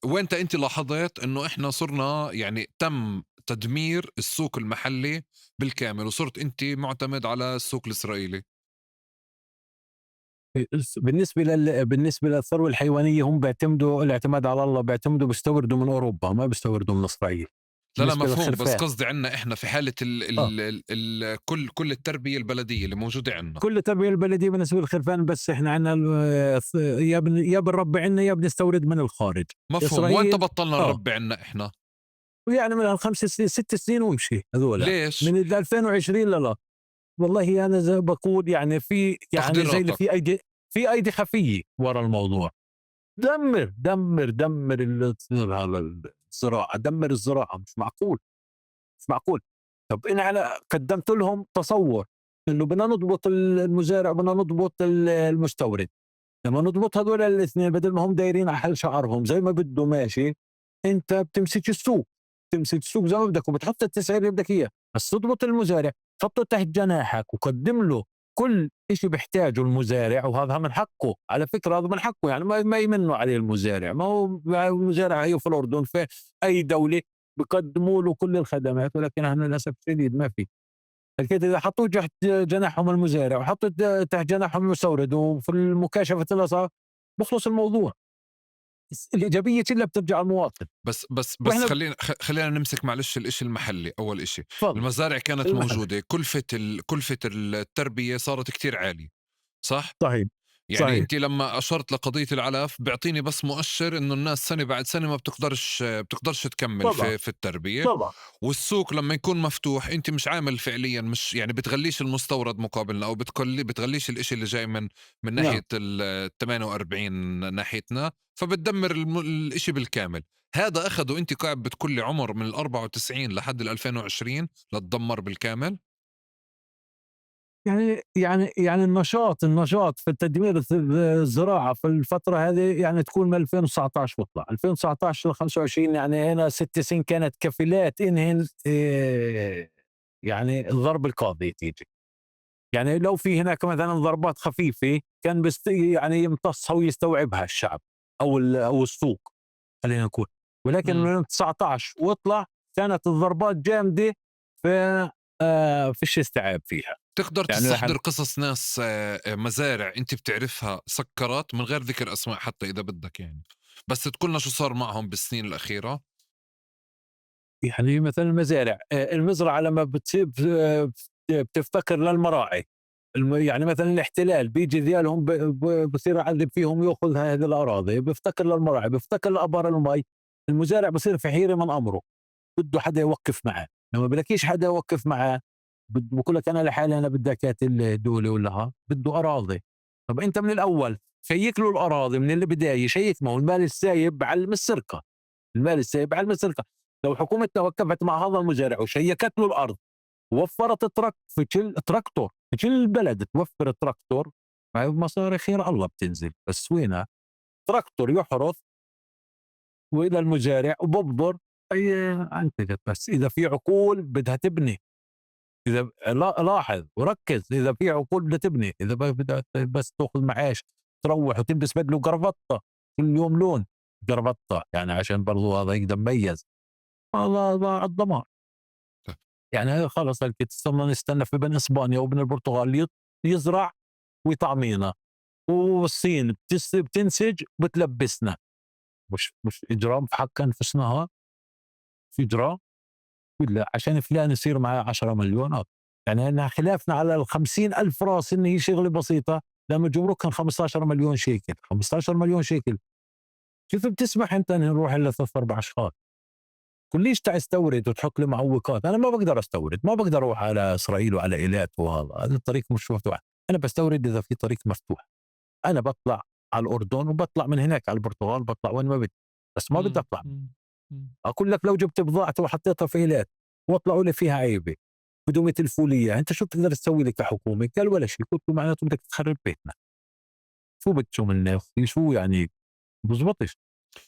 وين انت لاحظت انه احنا صرنا يعني تم تدمير السوق المحلي بالكامل وصرت انت معتمد على السوق الاسرائيلي؟ بالنسبة للثروة الحيوانية، هم بيعتمدوا الاعتماد على الله، بيعتمدوا بيستوردوا من اوروبا، ما بيستوردوا من اسرائيل. لا بالنسبة مفهوم، بس للخرفان، قصدي عنا احنا في حالة اه، كل التربية البلدية اللي موجودة عنا. كل التربية البلدية بالنسبة للخرفان، بس احنا عندنا يا بنربي عنا يا بنستورد من الخارج. مفهوم. وين اسرائيل، بطلنا اه، نربي عنا احنا؟ يعني من الخمس سنين 6 سنين وامشي هذولا، ليش؟ من 2020 لا. والله انا زي بقول، يعني في، يعني زي اللي تقديراتك. في ايدي خفيه ورا الموضوع. دمر هذا الزراعه، دمر الزراعه، مش معقول، مش معقول. طب انا قدمت لهم تصور انه بدنا نضبط المزارع، بدنا نضبط المستورد. لما نضبط هذول الاثنين، بدل ما هم دايرين على حل شعرهم زي ما بده ماشي، انت بتمسك السوق، زي ما بدك، وبتحط التسعير اللي بدك اياه. بس تضبط المزارع، تحطه تحت جناحك، وقدم له كل شيء بيحتاجه المزارع، وهذا من حقه على فكره، هذا من حقه. يعني ما يمنوا عليه المزارع، ما هو المزارع هي في الاردن، في اي دوله بقدموا له كل الخدمات، ولكن احنا للاسف الشديد ما في. لكن اذا حطوا تحت جناحهم المزارع، وحطوا تحت جناحهم المستورد، وفي المكاشفه الاسعار، بخلص الموضوع. الايجابيه كلها بترجع على المواطن. بس واحنا خلينا نمسك معلش الاشي المحلي. اول اشي تفضل. المزارع كانت المحل. موجودة، كلفة التربية صارت كتير عالية، صح؟ صحيح. يعني صحيح. انت لما اشرت لقضية العلف بيعطيني بس مؤشر انه الناس سنة بعد سنة ما بتقدرش تكمل طبعا. في التربية. طبعا. والسوق لما يكون مفتوح انت مش عامل فعليا، مش يعني بتغليش المستورد مقابلنا، او بتغليش الاشي اللي جاي من نعم. ناحية ال 48 ناحيتنا، فبتدمر الاشي بالكامل. هذا اخذوا انت قاعد بتقول لي عمر من ال 94 لحد ال 2020 لتدمر بالكامل. يعني النشاط في التدمير الزراعه في الفتره هذه، يعني تكون من 2019 واطلع 2019 ل 25، يعني هنا 6 سنين كانت كفيلات انهن يعني الضرب القاضي تيجي. يعني لو في هناك مثلا ضربات خفيفه، كان يعني يمتصها ويستوعبها الشعب، او السوق، خلينا نقول. ولكن مم. من 19 واطلع كانت الضربات جامده، ف فيش استيعاب فيها. تقدر يعني تستحضر قصص ناس مزارع انت بتعرفها سكرت، من غير ذكر اسماء حتى اذا بدك يعني، بس تقولنا شو صار معهم بالسنين الاخيره. يعني مثلا المزارع، المزرعه لما بتفتكر للمراعي، يعني مثلا الاحتلال بيجي ذيالهم، بصير يعذب فيهم، ياخذ هذه الاراضي، بيفتكر للمراعي، بيفتكر لابار المي. المزارع بصير في حيره من امره، بده حدا يوقف معه. لما بلاقيش حدا يوقف معه، بقول لك انا لحالي، انا بدي اكات الدوله ولا بده اراضي. طب انت من الاول شيك له الاراضي من البدايه، شيك. ما هو المال السايب بعلم السرقه، المال السايب بعلم السرقه. لو حكومتنا وقفت مع هذا المزارع وشيكت له الارض، وفرت في كل تراكتور، في كل البلد توفر تراكتور، هاي مصاري خير الله بتنزل. بس وينها؟ تراكتور يحرث، والى المزارع وببذر، هي انتجت. بس اذا في عقول بدها تبني، اذا لاحظ وركز، اذا في عقول بدها تبني، اذا بدها بس تاخذ معاش، تروح وتلبس بدله قربطه كل يوم لون قربطه، يعني عشان برضو هذا يقدر يميز، هذا على الضمان. يعني هي خلص هيك، نستنى في ابن اسبانيا وابن البرتغال يزرع ويطعمينا. والصين بتنسج بتلبسنا. مش إجرام في حق أنفسنا هاد؟ في إجرام؟ لا عشان فلان يصير معاه 10 مليون يعني إحنا خلافنا على ال50,000 راس إن هي شغلة بسيطة، لما جمركهم 15 مليون شيكل، 15 مليون شيكل كيف بتسمح أنت إن نروح إلا 3 4 أشخاص؟ تقوليش تعال استورد وتحط لي معوقات، أنا ما باقدر أستورد، ما باقدر أروح على إسرائيل وعلى إيلات هذا الطريق مش مفتوح، أنا باستورد إذا في طريق مفتوح، أنا باطلع على الأردن وباطلع من هناك على البرتغال، باطلع وين ما بدي، بس ما بدي إمم، أطلع. إمم، إمم. أقول لك لو جبت بضاعتي وحطيتها في إيلات وطلعوا لي فيها عيبة بدهم يتلفوا لي إياها، أنت شو بتقدر تسوي لي كحكومة؟ قال ولا شيء، قلت له معناته بدك تخرب بيتنا، شو بدكم منا شو يعني بزبطش.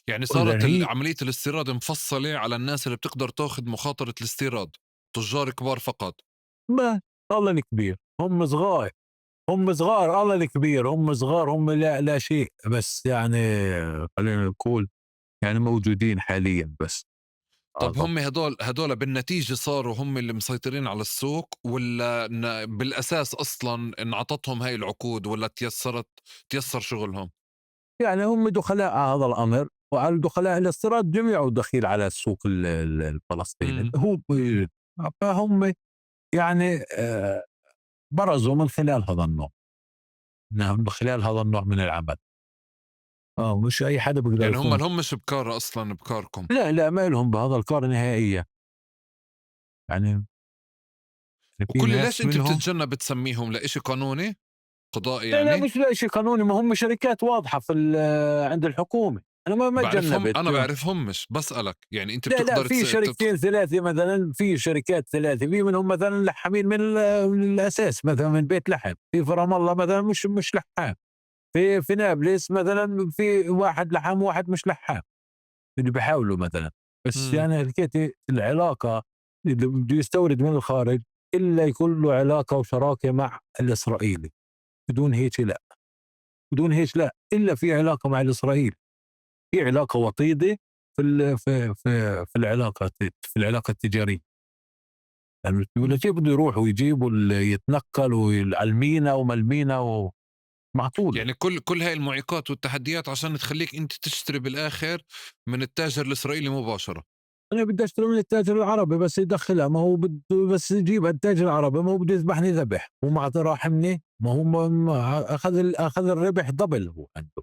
يعني إذا صارت هي عملية الاستيراد مفصلة على الناس اللي بتقدر تاخد مخاطرة الاستيراد، تجار كبار فقط. ما الله الكبير، هم صغار، هم صغار الله الكبير، هم صغار، هم لا شيء، بس يعني خلينا نقول يعني موجودين حاليا بس. طب طب هم هدول بالنتيجة صاروا هم اللي مسيطرين على السوق، والّا بالأساس أصلًا انعطتهم هاي العقود، والّا تيسّر شغلهم؟ يعني هم دخلاء على هذا الامر، وعلى الدخلاء الاستيراد جميعه دخيل على السوق الفلسطيني، إمم. هو فهم يعني برزوا من خلال هذا النوع، نعم من خلال هذا النوع من العمل. مش اي حدا بيقدر يعني هم يكون. لهمش بكار أصلًا بكاركم. لا ما لهم بهذا القار نهائيا، يعني في وكل ناس ليش أنت منهم. بتتجنب تسميهم لإشي قانوني؟ قضائي لا يعني؟ مش لا شيء قانوني، ما هم شركات واضحة في عند الحكومة، أنا ما تجنبت. أنا باعرفهمش، باسألك، يعني أنت لا بتقدر في شركتين ثلاثة مثلا، في شركات ثلاثة في منهم مثلا لحامين من الأساس، مثلا من بيت لحم، في رام الله مثلا مش لحام، في نابلس مثلا في واحد لحام وواحد مش لحام اللي بيحاولوا مثلا، بس إمم. يعني حكيت العلاقة اللي بده يستورد من الخارج إلا يكون له علاقة وشراكة مع الإسرائيلي، بدون هيك لا، بدون هيك لا، إلا في علاقة مع الإسرائيل، في علاقة وطيدة في في العلاقة، في العلاقة التجارية، يعني ولا شيء بده يروح ويجيب يتنقل على المينا وما المينا ومعقولة. يعني كل هاي المعيقات والتحديات عشان تخلّيك أنت تشتري بالآخر من التاجر الإسرائيلي مباشرة. أنا بدي أشتري من التاجر العربي بس يدخلها، ما هو بده بس يجيبها التاجر العربي، ما هو بده يذبحني ذبح وما راحمني، ما هو أخذ أخذ الربح دبل هو عنده،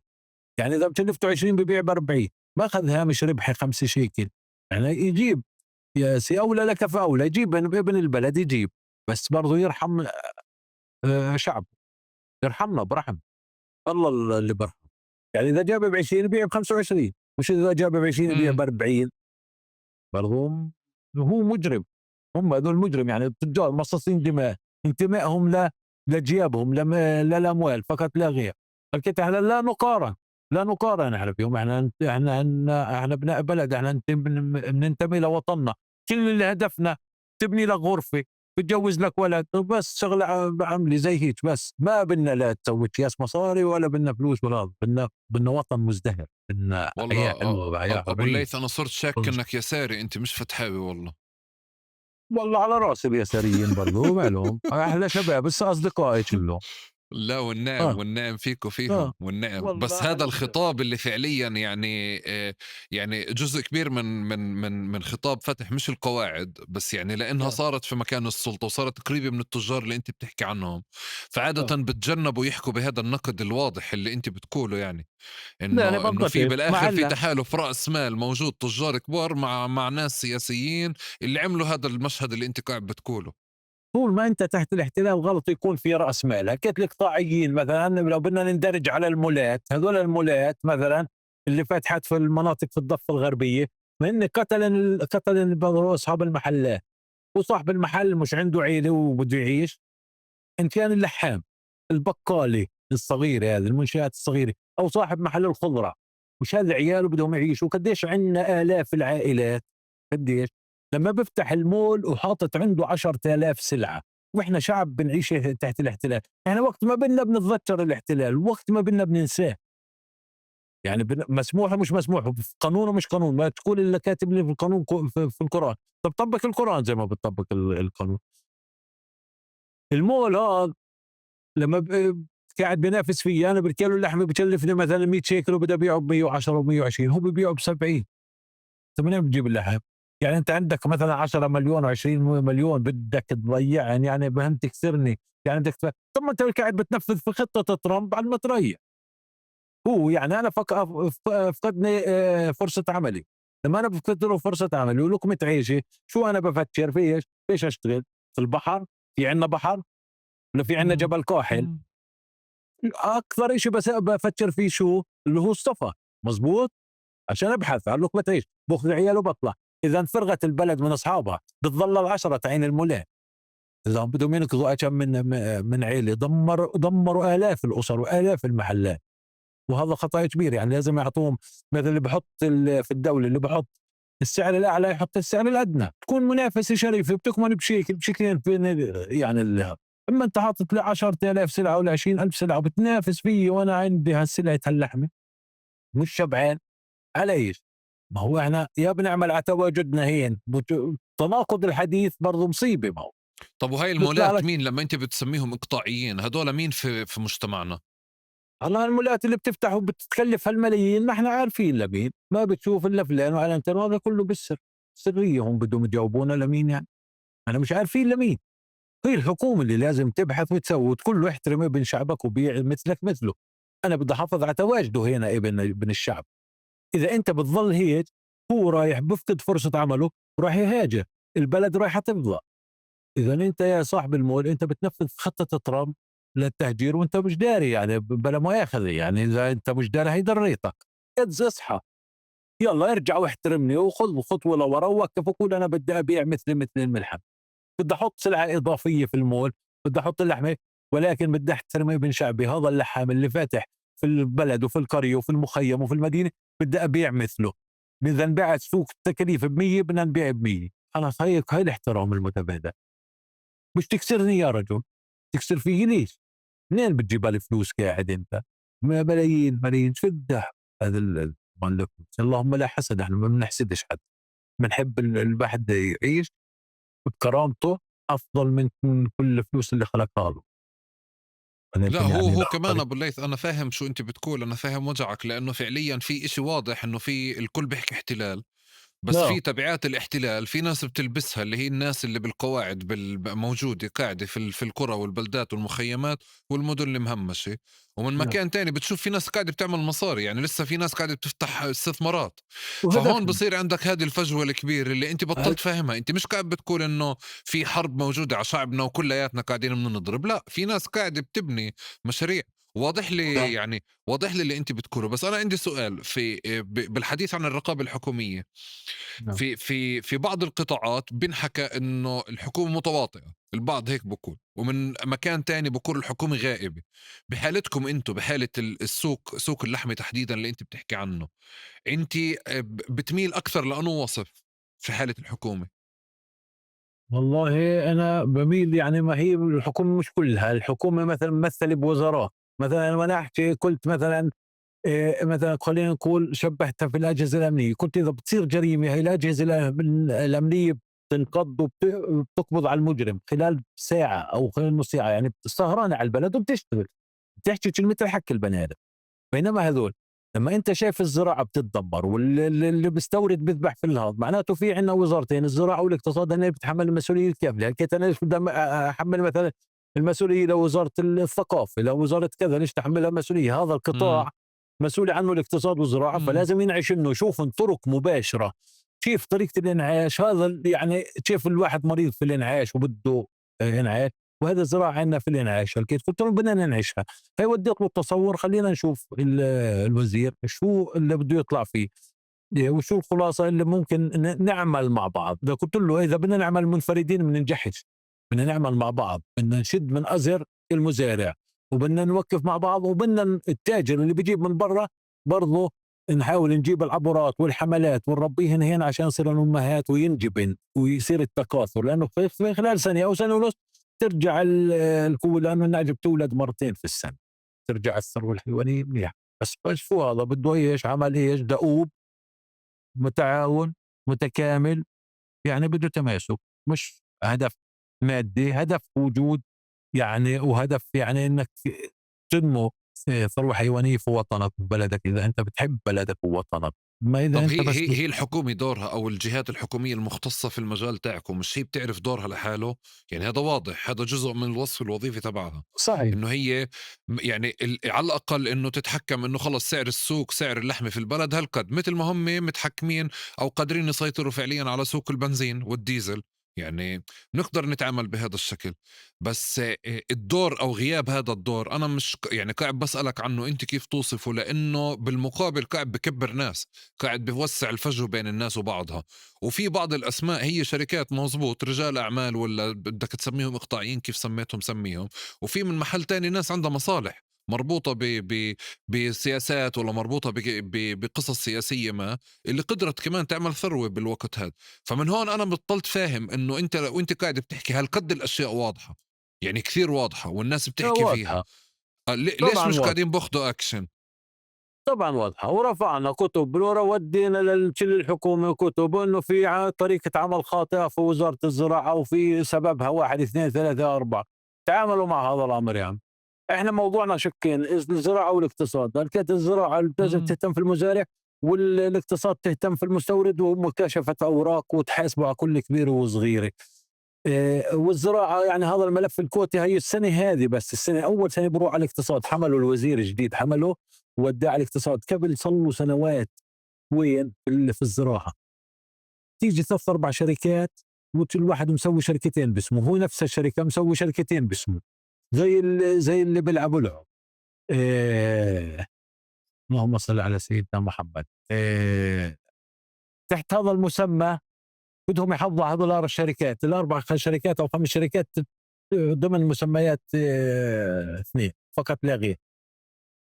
يعني إذا بكلفته 20 ببيع ب40، ما أخذ هامش ربحي 5 شيكل، يعني يجيب يا سي أولى لك فأولى، يجيب ابن البلد يجيب، بس برضه يرحم شعبه، يرحمنا برحم، الله اللي بيرحم، يعني إذا جاب ب20 يبيع ب25، مش إذا جاب ب20 يبيع إمم. ب40، برضه هو مجرم، هم هذول مجرم، يعني التجار مصاصين دماء، انتمائهم لجيابهم للأموال فقط لا غير، فكيف احنا لا نقارن، لا نقارن احنا فيهم، احنا ابناء بلد، احنا بننتمي لوطننا، كل اللي هدفنا تبني لك غرفة، بتجوز لك ولد، بس شغلة عملي زي هيك، بس ما بدنا لا تسوي اكياس مصاري ولا بدنا فلوس ولا بدنا وطن مزدهر، بدنا والله حياة حلوة حياة أبو حرية. الليث، أنا صرت شاك إنك يساري، أنت مش فتحاوي والله. والله على راسي اليساريين برضه مالهم احلى شباب بس اصدقائي كلهم. لا، والنعم، اه والنعم فيك اه وفيهم، والنعم، والله بس هذا على شباب. الخطاب اللي فعليًا يعني يعني جزء كبير من خطاب فتح مش القواعد، بس يعني لإنها اه صارت في مكان السلطة وصارت قريبة من التجار اللي أنت بتحكي عنهم، فعادةً اه بتجنبوا يحكوا بهذا النقد الواضح اللي أنت بتقوله يعني. لا انا إنه في بنتقد بالآخر في معلم، تحالف رأس مال موجود، تجار كبار مع ناس سياسيين اللي عملوا هذا المشهد اللي أنت قاعد بتقوله. طول ما انت تحت الاحتلال غلط يكون في راس مال، حكيت الاقطاعيين مثلا لو بدنا نندرج على المولات، هذول المولات مثلا اللي فتحت في المناطق في الضفه الغربيه، لان قتل اصحاب المحلات، وصاحب المحل مش عنده عيله وبده يعيش، إن كان اللحام، البقالة الصغيرة هذه المنشآت الصغيرة، أو صاحب محل الخضرة، مش هذا عياله بدهم يعيشوا، قديش عندنا آلاف العائلات، قديش لما بيفتح المول وحاطط عنده 10,000 سلعة، وإحنا شعب بنعيش تحت الاحتلال، إحنا وقت ما بدنا بنتذكر الاحتلال، وقت ما بدنا بننساه، يعني مسموح ومش مسموح، في قانون ومش قانون، ما تقول إلا كاتب لي في القانون في القرآن، طب طبق القرآن زي ما بتطبق القانون. المول هذا لما قاعد بينافس فيه. انا بالكيلو اللحمه بكلفني مثلا 100 شيكل وبدي ابيعه ب 110 و120، هو ببيعه ب 70. طب منين بتجيب اللحم؟ يعني انت عندك مثلا 10 مليون و20 مليون بدك تضيعهم، يعني بهم تكسرني. يعني بدك طب ما انت قاعد بتنفذ في خطه ترامب على المطريه. هو يعني انا فقدني فرصه عملي. لما انا بفقد له فرصه عملي ولقمه عيشي، شو انا بفكر في ايش؟ ايش اشتغل؟ في البحر؟ في عندنا بحر ولا في عندنا إمم، جبل كاحل؟ إمم. اكثر شيء بس بفكر فيه شو؟ اللي هو السفر. مزبوط. عشان ابحث عن لقمه عيش، باخذ عيال وبطلع. اذا انفرغت البلد من اصحابها بتظل العشره عين المولين. اذا بدهم ينقذوا كم من عيله، دمروا الاف الاسر والاف المحلات. وهذا خطأ كبير. يعني لازم يعطوهم مثل اللي بحط في الدوله اللي بحط السعر الاعلى يحط السعر الادنى، تكون منافسه شريفه بتكمن بشكلين يعني اما انت حاطط لي 10,000 سلعه ولا 20,000 سلعه وبتنافس فيي وانا عندي هالسلعه هاللحمه مش شبعان على ايش؟ ما هو احنا يا بنعمل على تواجدنا هين تناقض الحديث برضه مصيبه. ما هو طب وهاي بيطلع المولات لك مين لمّا أنت بتسميهم إقطاعيين، هدول مين في مجتمعنا؟ والله المولات اللي بتفتح وبتتكلف هالملايين ما احنا عارفين لمين، ما بتشوف الا فلان وعلى الانترنت، هذا كله بالسر. سريه هم بدهم يجاوبونا لمين يعني؟ احنا مش عارفين لمين. هي الحكومه اللي لازم تبحث وتسوي وتقول له احترم ابن شعبك وبيع مثلك مثله. انا بدي احافظ على تواجده هنا ابن الشعب. اذا انت بتظل هيك، هو رايح بفقد فرصه عمله وراح يهاجر، البلد رايحه تفضى. اذا انت يا صاحب المول انت بتنفذ خطه ترامب للتهجير وانت مش داري، يعني بلا مؤاخذه. يعني اذا انت مش داري هي ضريتك. اصحى، يلا ارجع واحترمني وخذ خطوه لورا ووقف وقول انا بدي ابيع مثل الملحم. بدي احط سلعه اضافيه في المول، بدي احط اللحمه، ولكن بدي احترم ابن شعبي. هذا اللحام اللي فاتح في البلد وفي القريه وفي المخيم وفي المدينه بدي ابيع مثله. اذا بعت سوق التكاليف ب 100 بدنا نبيع ب 100. خلاص، هي الاحترام المتبادل. مش تكسرني يا رجل، تكسر فيي ليش؟ منين بتجيب هالفلوس قاعد انت؟ ملايين ملايين، شو الدح هذا اللهم لا حسد، احنا ما بنحسدش حد. بنحب الواحد يعيش بكرامته افضل من كل الفلوس اللي خلقها له. لأ، ولكن هو يعني هو لا كمان أبو الليث أنا فاهم شو أنت بتقول، أنا فاهم وجعك، لإنه فعليًا في إشي واضح إنه في الكل بيحكي احتلال، بس لا في تبعات الاحتلال في ناس بتلبسها، اللي هي الناس اللي بالقواعد موجودة قاعدة في القرى والبلدات والمخيمات والمدن المهمشة، ومن لا مكان تاني بتشوف في ناس قاعدة بتعمل مصاري، يعني لسه في ناس قاعدة بتفتح استثمارات. فهون وهدفنا بصير عندك هذه الفجوة الكبيرة اللي أنت هل- بطلت فاهمها. أنت مش قاعد بتقول إنه في حرب موجودة على شعبنا وكلياتنا قاعدين بنضرب، لا، في ناس قاعدة بتبني مشاريع. واضح لي لا يعني، واضح لي اللي أنت بتقوله. بس أنا عندي سؤال في بالحديث عن الرقابة الحكومية. لا. في بعض القطاعات بنحكى انه الحكومه متواطئه، البعض هيك بقول، ومن مكان تاني بقول الحكومه غائبه. بحالتكم انتم، بحاله السوق، سوق اللحمه تحديدا اللي انت بتحكي عنه، انت بتميل اكثر لانه وصف في حاله الحكومه؟ والله انا بميل، يعني ما هي الحكومه مش كلها. الحكومه مثلا ممثله بوزارات. مثلا لما انا احكي قلت مثلا مثلا خلينا نقول شبهتها في الاجهزه الامنيه. قلت اذا بتصير جريمه هي الاجهزه الامنيه بتنقض وبتقبض على المجرم خلال ساعه او خلال نص ساعه، يعني سهرانه على البلد وبتشتغل، بتحكي كلمه الحق البني ادم. بينما هذول لما انت شايف الزراعه بتتدمر واللي بيستورد بيذبح في الارض، معناته في عندنا وزارتين، الزراعه والاقتصاد، هن بتتحمل المسؤوليه الكامله. حكيت انا ليش بدي احمل مثلا المسؤوليه لوزاره الثقافه، لوزاره كذا، ليش تحملها مسؤوليه؟ هذا امم القطاع مسؤول عنه الاقتصاد والزراعه، امم فلازم ينعش انه يشوف طرق مباشره كيف طريقه الانعاش. هذا يعني كيف الواحد مريض في الانعاش وبده ينعاش، وهذا الزراعه عندنا في الانعاش. الكيف قلت لهم بدنا ننعشها. هي وديت له التصور، خلينا نشوف الوزير شو اللي بده يطلع فيه، وشو الخلاصه اللي ممكن نعمل مع بعض. ده قلت له اذا بدنا نعمل منفردين ما بننجحش، بدنا نعمل مع بعض، بدنا نشد من ازر المزارع، وبدنا نوقف مع بعض، وبدنا التاجر اللي بيجيب من برا برضه نحاول نجيب العبورات والحملات ونربيهن هنا عشان يصير الامهات وينجبن ويصير التكاثر. لانه في خلال سنه او سنه ونص ترجع القوه، لانه النعجه بتولد مرتين في السنه، ترجع الثروه الحيوانيه منيح. بس شو هذا بده ايش؟ عمل ايش؟ دؤوب، متعاون، متكامل. يعني بده تماسك، مش هدف مادي، هدف وجود يعني، وهدف يعني انك تنمو ثروة حيوانية في وطنك وبلدك إذا أنت بتحب بلدك ووطنك. ما إذا طب أنت هي بس هي هي الحكومة دورها أو الجهات الحكومية المختصة في المجال تاعكم، مش هي بتعرف دورها لحاله؟ يعني هذا واضح، هذا جزء من الوصف الوظيفي تبعها، صحيح. إنه هي يعني على الأقل إنه تتحكم إنه خلص سعر السوق، سعر اللحمة في البلد هالقد، مثل ما هم متحكمين أو قادرين يسيطروا فعليًا على سوق البنزين والديزل. يعني نقدر نتعامل بهذا الشكل، بس الدور أو غياب هذا الدور أنا مش يعني قاعد باسألك عنه أنت كيف توصفه، لإنه بالمقابل قاعد بكبّر ناس، قاعد بيوسّع الفجوة بين الناس وبعضها. وفي بعض الأسماء هي شركات مزبوط رجال أعمال والّا بدك تسميهم إقطاعيين كيف سميتهم سميهم، وفي من محل تاني ناس عندها مصالح مربوطة بسياسات والّا مربوطة بقصص سياسية ما، اللي قدرت كمان تعمل ثروة بالوقت هاد. فمن هون أنا بطلت فاهم إنه أنت وأنت قاعد بتحكي هالقد الأشياء واضحة، يعني كثير واضحة والناس بتحكي فيها. واضحة. ليش طبعا مش واضحة. قاعدين باخدوا أكشن؟ طبعا واضحة، ورفعنا كتب ودينا للحكومة كتب إنه في طريقة عمل خاطئة في وزارة الزراعة وفي سببها 1 2 3 4. تعاملوا مع هذا الأمر يا عم. إحنا موضوعنا شقين، الزراعة والاقتصاد. كانت الزراعة لازم إمم. تهتم في المزارع، والاقتصاد تهتم في المستورد ومكاشفة أوراق وتحاسبه على كل كبيرة وصغيرة. والزراعة يعني هذا الملف الكوتي هي السنة هذه بس، السنة أول سنة بروح على الاقتصاد، حملوا الوزير الجديد حمله ووداه على الاقتصاد. قبل صار له سنوات وين في الزراعة تيجي 3 4 شركات وكل واحد مسوي شركتين باسمه، هو نفس الشركة مسوي شركتين باسمه، زي اللي بيلعبوا لعب. آه اللهم صل على سيدنا محمد. تحت هذا المسمى بدهم يحافظوا على هذول الشركات الأربع شركات أو 5 شركات ضمن مسميات 2 فقط لا غير.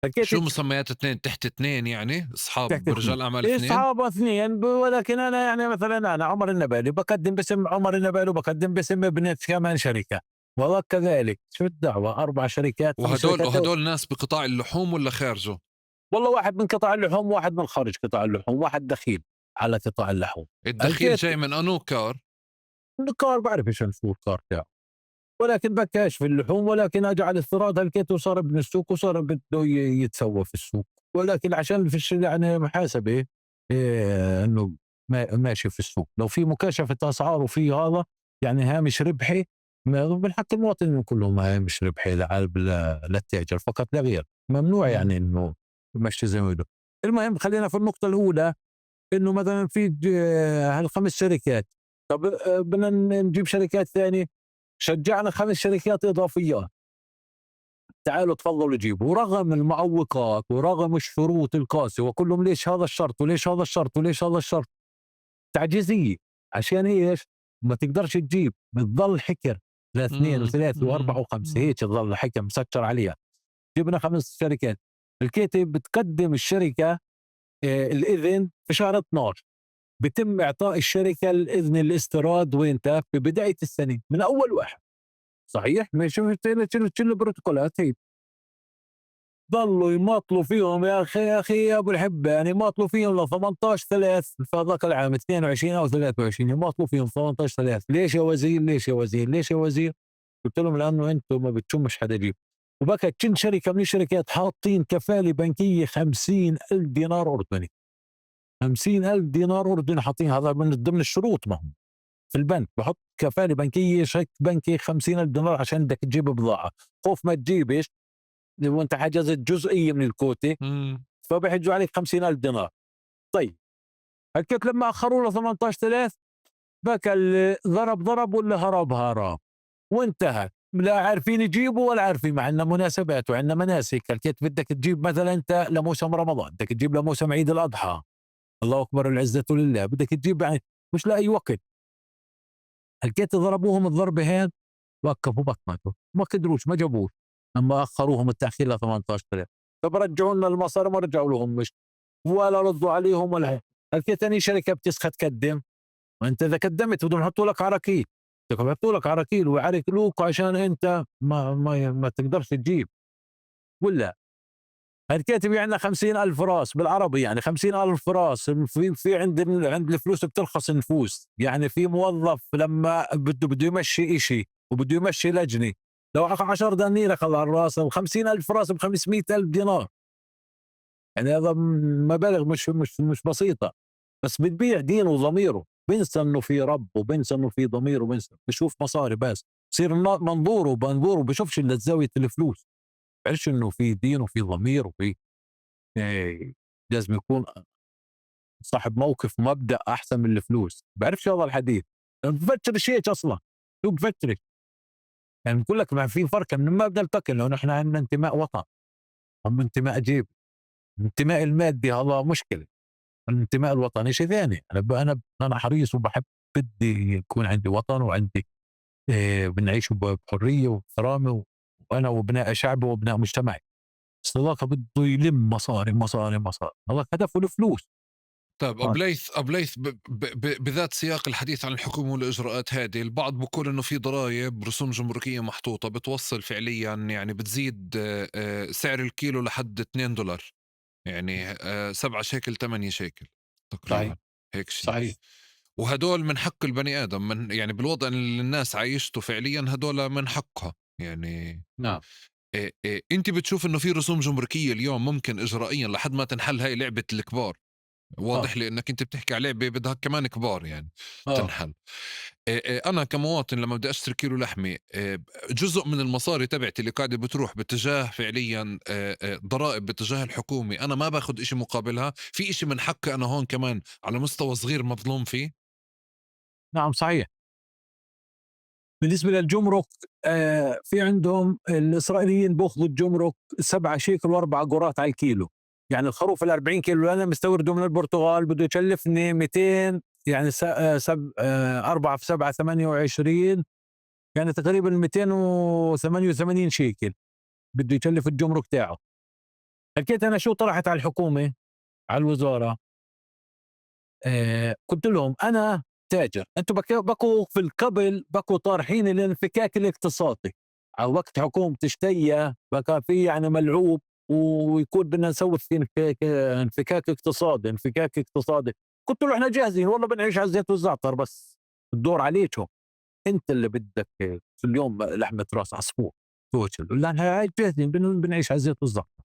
شو فكيت مسميات 2 تحت 2 يعني تحت أصحاب 2 رجال أعمال 2؟ أصحاب 2 ولكن أنا يعني مثلا أنا عمر النبالي بقدم باسم عمر النبالي وبقدم باسم ابنة كمان شركة، والله كذلك شو الدعوة 4 شركات 5 وهدول شركات. وهدول ناس بقطاع اللحوم والّا خارجه؟ والله واحد من قطاع اللحوم واحد من خارج قطاع اللحوم، واحد دخيل على قطاع اللحوم. الدخيل الكيت جاي من أنو كار؟ الكار بعرفش شو الكار تاعه، ولكن بكاش في اللحوم، ولكن اجى على الاستيراد هلكيت وصار ابن السوق وصار بده يتسوى في السوق، ولكن عشان في يعني محاسبه انه ماشي في السوق، لو في مكاشفه اسعار وفي هذا يعني هامش ربحي، من حق المواطنين كلهم هامش ربحي للتاجر فقط لا غير، ممنوع إمم. يعني انه يمشي زي ما بده. المهم خلينا في النقطه الاولى، انه مثلا في هال5 شركات. طب بدنا نجيب شركات ثانيه، شجعنا 5 شركات إضافيات، تعالوا تفضلوا جيبوا رغم المعوقات ورغم الشروط القاسية وكلهم ليش هذا الشرط وليش هذا الشرط وليش هذا الشرط، تعجيزية. عشان ايش؟ ما تقدرش تجيب، بتضل حكر لاثنين إمم. وثلاثة وأربعة إمم. وخمسة، إمم. هيك تضل حكر مسكر عليها. جبنا 5 شركات. الكاتب بتقدم الشركة الإذن في شهر 12، بتم إعطاء الشركة الإذن الاستيراد وينتا في بداية السنة من أول واحد. صحيح ماشي شنو البروتوكولات هي. ضلوا يماطلوا فيهم يا اخي يا اخي يا ابو الحبه، يعني يماطلوا فيهم ل 18 3 في هذاك العام 22 او 23 يماطلوا فيهم 18 3. ليش يا وزير ليش يا وزير ليش يا وزير؟ قلت لهم لانه انتم ما بتشمش حدا يجيب. وبكت كل شركه من الشركات حاطين كفاله بنكيه 50,000 دينار اردني. 50,000 دينار اردني حاطين، هذا من ضمن الشروط. ما هم في البنك بحط كفاله بنكيه شيك بنكي 50,000 دينار عشان بدك تجيب بضاعه، خوف ما تجيبش وانت حجزت جزئيه من الكوته إمم. فبيحجوا عليك 50,000 دينار. طيب حكيت لما اخروا له 18,000 بكى اللي ضرب واللي هرب وانتهى. لا عارفين يجيبوا ولا عارفين، مع عندنا مناسبات وعندنا مناسك. حكيت بدك تجيب مثلا انت لموسم رمضان، بدك تجيب لموسم عيد الاضحى، الله اكبر العزه لله، بدك تجيب يعني مش لاي وقت. حكيت ضربوهم الضربه هين، وقفوا بطنته ما قدروش ما جابوش. اما اخروهم التاخير ل 18,000 طب رجعوا لنا المصاري، ما رجعوا لهم مش ولا ردوا عليهم ولا. حكيت اني شركه بتسخى تقدم، وانت اذا قدمت بدهم يحطوا لك عراكيل، بدهم يحطوا لك عراكيل ويعرقلوك عشان انت ما تقدرش تجيب ولا. الكاتب يعني 50,000 راس بالعربي، يعني 50,000 راس في عند الفلوس بترخص النفوس. يعني في موظف لما بده يمشي إشي وبده يمشي لجنة لو 10 دنانير أخذ على الراس، و50,000 راس ب500,000 دينار. يعني هذا مبالغ مش بسيطة، بس بتبيع دينه وضميره، بينسى إنه في رب، وبينسى إنه في ضمير، وبينسى بيشوف مصاري بس، بصير منظوره بيشوفش إلا زاوية الفلوس، بيعرفش إنه في دين وفي ضمير وفي آآ لازم يكون صاحب موقف ومبدأ أحسن من الفلوس، بيعرفش هذا الحديث، بفكرش هيك أصلًا، هو بفكرش. يعني باقول لك ما في فرق من المبدأ الفكر، لو نحن عندنا انتماء وطن، أما انتماء جيب، الانتماء المادي هذا مشكلة، الانتماء الوطني شيء ثاني. أنا حريص وباحب، بدي يكون عندي وطن، وعندي بنعيش بحرية وكرامة، وأنا وأبناء شعبي وأبناء مجتمعي. الصداقة بده يلم مصاري، مصاري، مصاري، هذا هدفه الفلوس. طيب آه. أبو ليث بذات سياق الحديث عن الحكومة والإجراءات هذه، البعض بيقول إنه في ضرائب رسوم جمركية محطوطة بتوصل فعليا، يعني بتزيد سعر الكيلو لحد $2، يعني 7 شيكل 8 شيكل صحيح، تقريبا، هيك شيء. صحيح. وهدول من حق البني آدم، من يعني بالوضع اللي الناس عايشته فعليا هدول من حقها يعني. نعم. انت بتشوف انه في رسوم جمركية اليوم ممكن اجرائيا لحد ما تنحل هاي لعبة الكبار؟ آه. واضح لي انك انت بتحكي على لعبة بدها كمان كبار يعني آه. تنحل. انا كمواطن لما بدي اشتري كيلو لحمة، جزء من المصاري تبعتي اللي قاعدة بتروح باتجاه فعليا ضرائب باتجاه الحكومة، انا ما باخد اشي مقابلها، في اشي من حقي انا هون كمان على مستوى صغير مظلوم فيه. نعم صحيح. بالنسبة للجمرك، في عندهم الإسرائيليين بياخذوا الجمرك 7 شيكل و4 قرات على الكيلو. يعني الخروف ال40 كيلو اللي أنا مستورده من البرتغال بده يكلفني 200، يعني 4 في 7 28، يعني تقريبا 288 شيكل بده يكلف الجمرك تاعه. حكيت أنا شو طرحت على الحكومة، على الوزارة، قلت لهم أنا تاجر، أنتم بكوا في القبل بكوا طارحين الانفكاك الاقتصادي على وقت حكومة الشتية، بقى في يعني ملعوب، ويكون بدنا نسوي في انفكاك اقتصادي، انفكاك اقتصادي. قلت له احنا جاهزين والله، بنعيش على الزيت والزعتر، بس الدور عليكم، انت اللي بدك في اليوم لحمة راس عصفور توصل، لا احنا جاهزين بنعيش على الزيت والزعتر.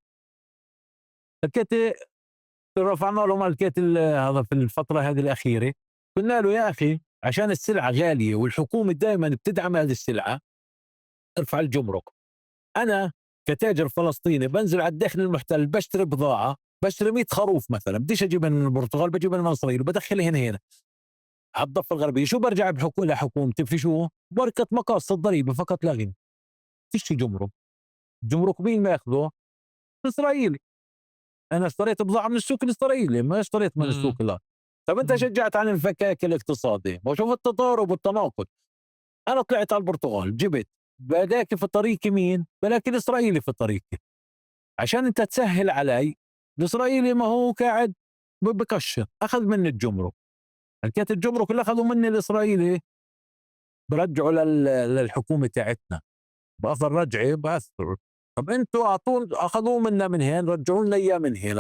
حكيت، رفعنا لهم الكيت هذا في الفترة هذه الأخيرة، قلنا له يا أخي عشان السلعة غالية والحكومة دائما بتدعم هذه السلعة، ارفع الجمرك. أنا كتاجر فلسطيني بنزل على الداخل المحتل بشتري بضاعة، بشتري 100 خروف مثلا، بديش أجيبها من البرتغال، بجيبها من إسرائيل وبدخلها هنا على الضفة الغربية، شو برجع لحكومتي في شو؟ بركة مقاص الضريبة فقط لا غير، فيش جمرك. جمرك مين ما ياخذه؟ الإسرائيلي. انا اشتريت بضاعه من السوق الاسرائيلي، ما اشتريت من السوق امم. لا. طب انت شجعت على الانفكاك الاقتصادي، وشوف التضارب والتناقض. انا طلعت على البرتغال جبت، بلاقي في طريقي مين؟ بلاقي الاسرائيلي في طريقي. عشان انت تسهل علي، الاسرائيلي ما هو قاعد بكشر، اخذ مني الجمرك. حكيت الجمرك اللي اخذوا مني الاسرائيلي برجعوا للحكومه تاعتنا، باثر رجعي باثر. طب انتوا اخذوه منا من هين، رجعوا لنا اياه من هين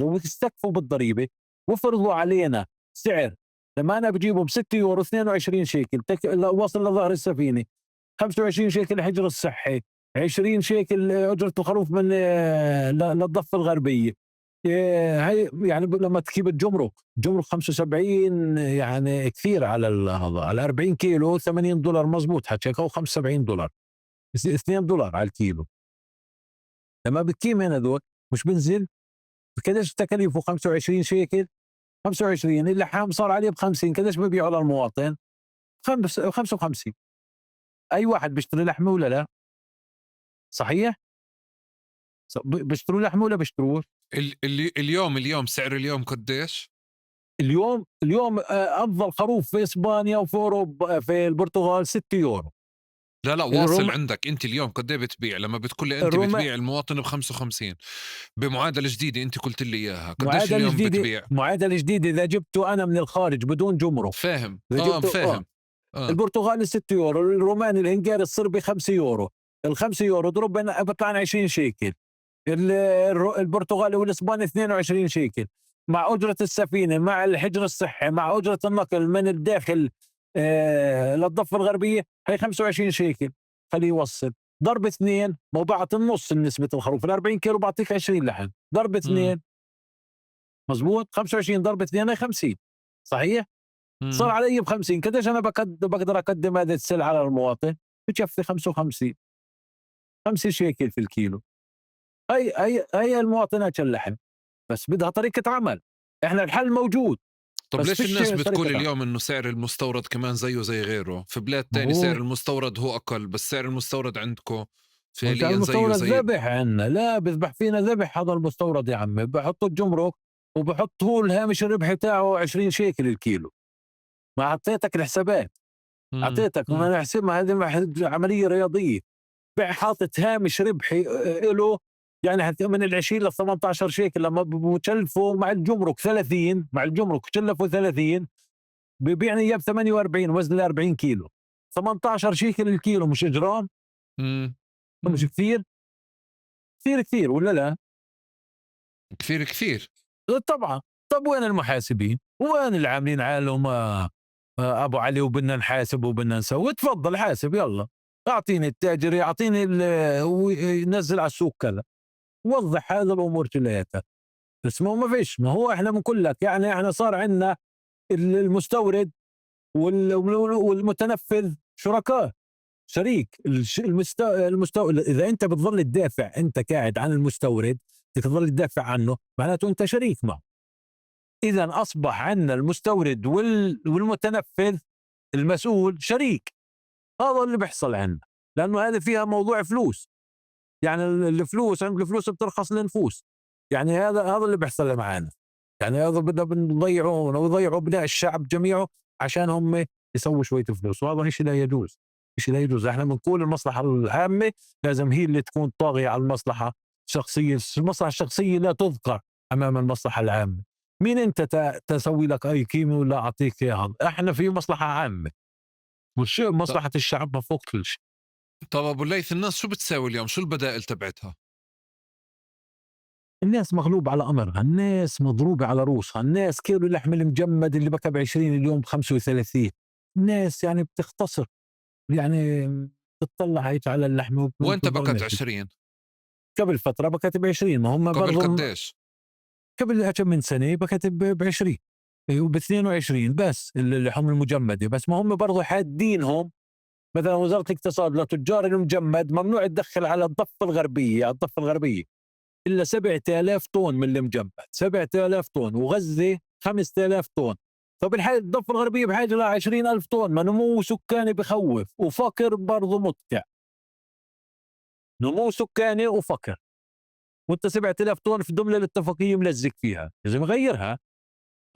وبيستكفوا بالضريبه، وفرضوا علينا سعر. لما انا بجيبه ب 6 يورو 22 شيكل وصل لظهر السفينه، 25 شيكل حجر الصحي، 20 شيكل اجره الخروف من للضفه الغربيه. هي يعني لما تجيب الجمرك 75، يعني كثير على هذا، على 40 كيلو $80 مزبوط حكيك، او $75، $2 على الكيلو. لما بتقيم هنا دول مش بنزل، قديش تكاليفه؟ 25 شيكل، 25 اللحام صار عليه ب50، قديش ببيعه للمواطن؟ 55. اي واحد بيشتري لحمه ولا لا؟ صحيح؟ بيشتروا لحمه ولا بيشتروش؟ اليوم سعر اليوم قديش؟ اليوم افضل خروف في اسبانيا وفي اوروبا في البرتغال 6 يورو. لا واصل عندك انت اليوم قد ايه بتبيع؟ لما بتقول لي انت بتبيع المواطن ب55 بمعادله جديده انت قلت لي اياها، قديش اليوم بتبيع؟ معادله جديده اذا جبته انا من الخارج بدون جمرك. فاهم فاهم. البرتغالي 6 يورو، الروماني الهنغاري الصربي 5 يورو، ال5 يورو ضرب بطلع 20 شيكل. البرتغالي والاسباني 22 شيكل، مع اجره السفينه، مع الحجر الصحي، مع اجره النقل من الداخل للضفه الغربيه، هي 25 شيكل. خليه يوصل. ضرب 2 ما بعطي النص من نسبة الخروف، ال40 كيلو بعطيك 20 لحم، ضرب 2 مزبوط، 25 ضرب 2 هي 50 صحيح؟ صار علي ب50، قديش أنا بقدر أقدم هذه السلعة على المواطن؟ بكفي 55 5 شيكل في الكيلو. هي المواطنات اللحم، بس بدها طريقة عمل. احنا الحل موجود. طب بس ليش فيش الناس بتقول طريقة عمل. اليوم انه سعر المستورد كمان زيه زي غيره؟ في بلاد ما تاني سعر هو المستورد هو اقل، بس سعر المستورد عندكم مش على فعليا زيه المستورد زي. ذبح عنا، لا بذبح فينا ذبح هذا المستورد يا عمي، بحطوا الجمرك وبحطوا الهامش الربحي تاعه 20 شيكل الكيلو. ما اعطيتك الحسابات، مم. اعطيتك مم. ما نحسبها، هذه عمليه رياضيه. حاطط هامش ربحي له يعني من ال 20 ل 18 شيكل، لما بتشلفوا مع الجمرك 30، مع الجمرك شلفوا 30 بيبيعني اياه ب 48 وزن 40 كيلو، 18 شيكل الكيلو، مش اجرام؟ مم. مش مم. كثير؟ كثير كثير ولا لا؟ كثير كثير. طبعا. طب وين المحاسبين؟ وين العاملين عالم ابو علي وبدنا نحاسب وبدنا نسوي؟ تفضل حاسب يلا، اعطيني التاجر، يعطيني ينزل على السوق كذا، وضح هذا الامور كلياتها. بس ما فيش، ما هو احنا بنقول لك يعني احنا صار عندنا المستورد والمتنفذ شركاء، شريك المستورد. اذا انت بتظل تدافع، انت قاعد عن المستورد تظل تدافع عنه، معناته انت شريك معه. اذا اصبح عندنا المستورد والمتنفذ المسؤول شريك. هذا اللي بيحصل عندنا، لانه هذا فيها موضوع فلوس. يعني الفلوس، عند الفلوس بترخص النفوس. يعني هذا اللي بيحصل معنا. يعني هذا بدنا بنضيعه ويضيعوا ابناء الشعب جميعه عشان هم يسووا شويه فلوس، وهذا شيء لا يجوز. شيء لا يجوز. احنا بنقول المصلحه العامه لازم هي اللي تكون طاغيه على المصلحه الشخصيه. المصلحه الشخصيه لا تذكر امام المصلحه العامه. مين انت تسوي لك اي قيمه ولا اعطيك اياها؟ احنا في مصلحه عامه، والشيء ط- مصلحه الشعب فوق كل شيء. طب ابو الليث، الناس شو بتساوي اليوم؟ شو البدائل تبعتها؟ الناس مغلوب على امرها، الناس مضروبه على روسها، الناس كيلو اللحم المجمد اللي بكى ب 20 اليوم ب 35. الناس يعني بتختصر، يعني بتطلع هيك على اللحم وانت بكت وبتضلناش. 20؟ قبل فتره بكت ب 20، ما هم قبل برضه قديش؟ قبل كم من سنه بكت ب 20 وب 22 بس اللحوم المجمده. بس ما هم برضه حادينهم. مثلا وزاره الاقتصاد لتجار المجمد ممنوع تدخل على الضفه الغربيه، على الضفه الغربيه الا 7000 طن من المجمد، 7000 طن، وغزه 5000 طن. فبالحاجة الضفه الغربيه بحاجه ل 20000 طن. ما نمو سكاني بخوف وفقر برضه مدقع. نمو سكاني وفقر، وانت 7000 طن في ضمن الاتفاقيه ملزق فيها، لازم غيرها.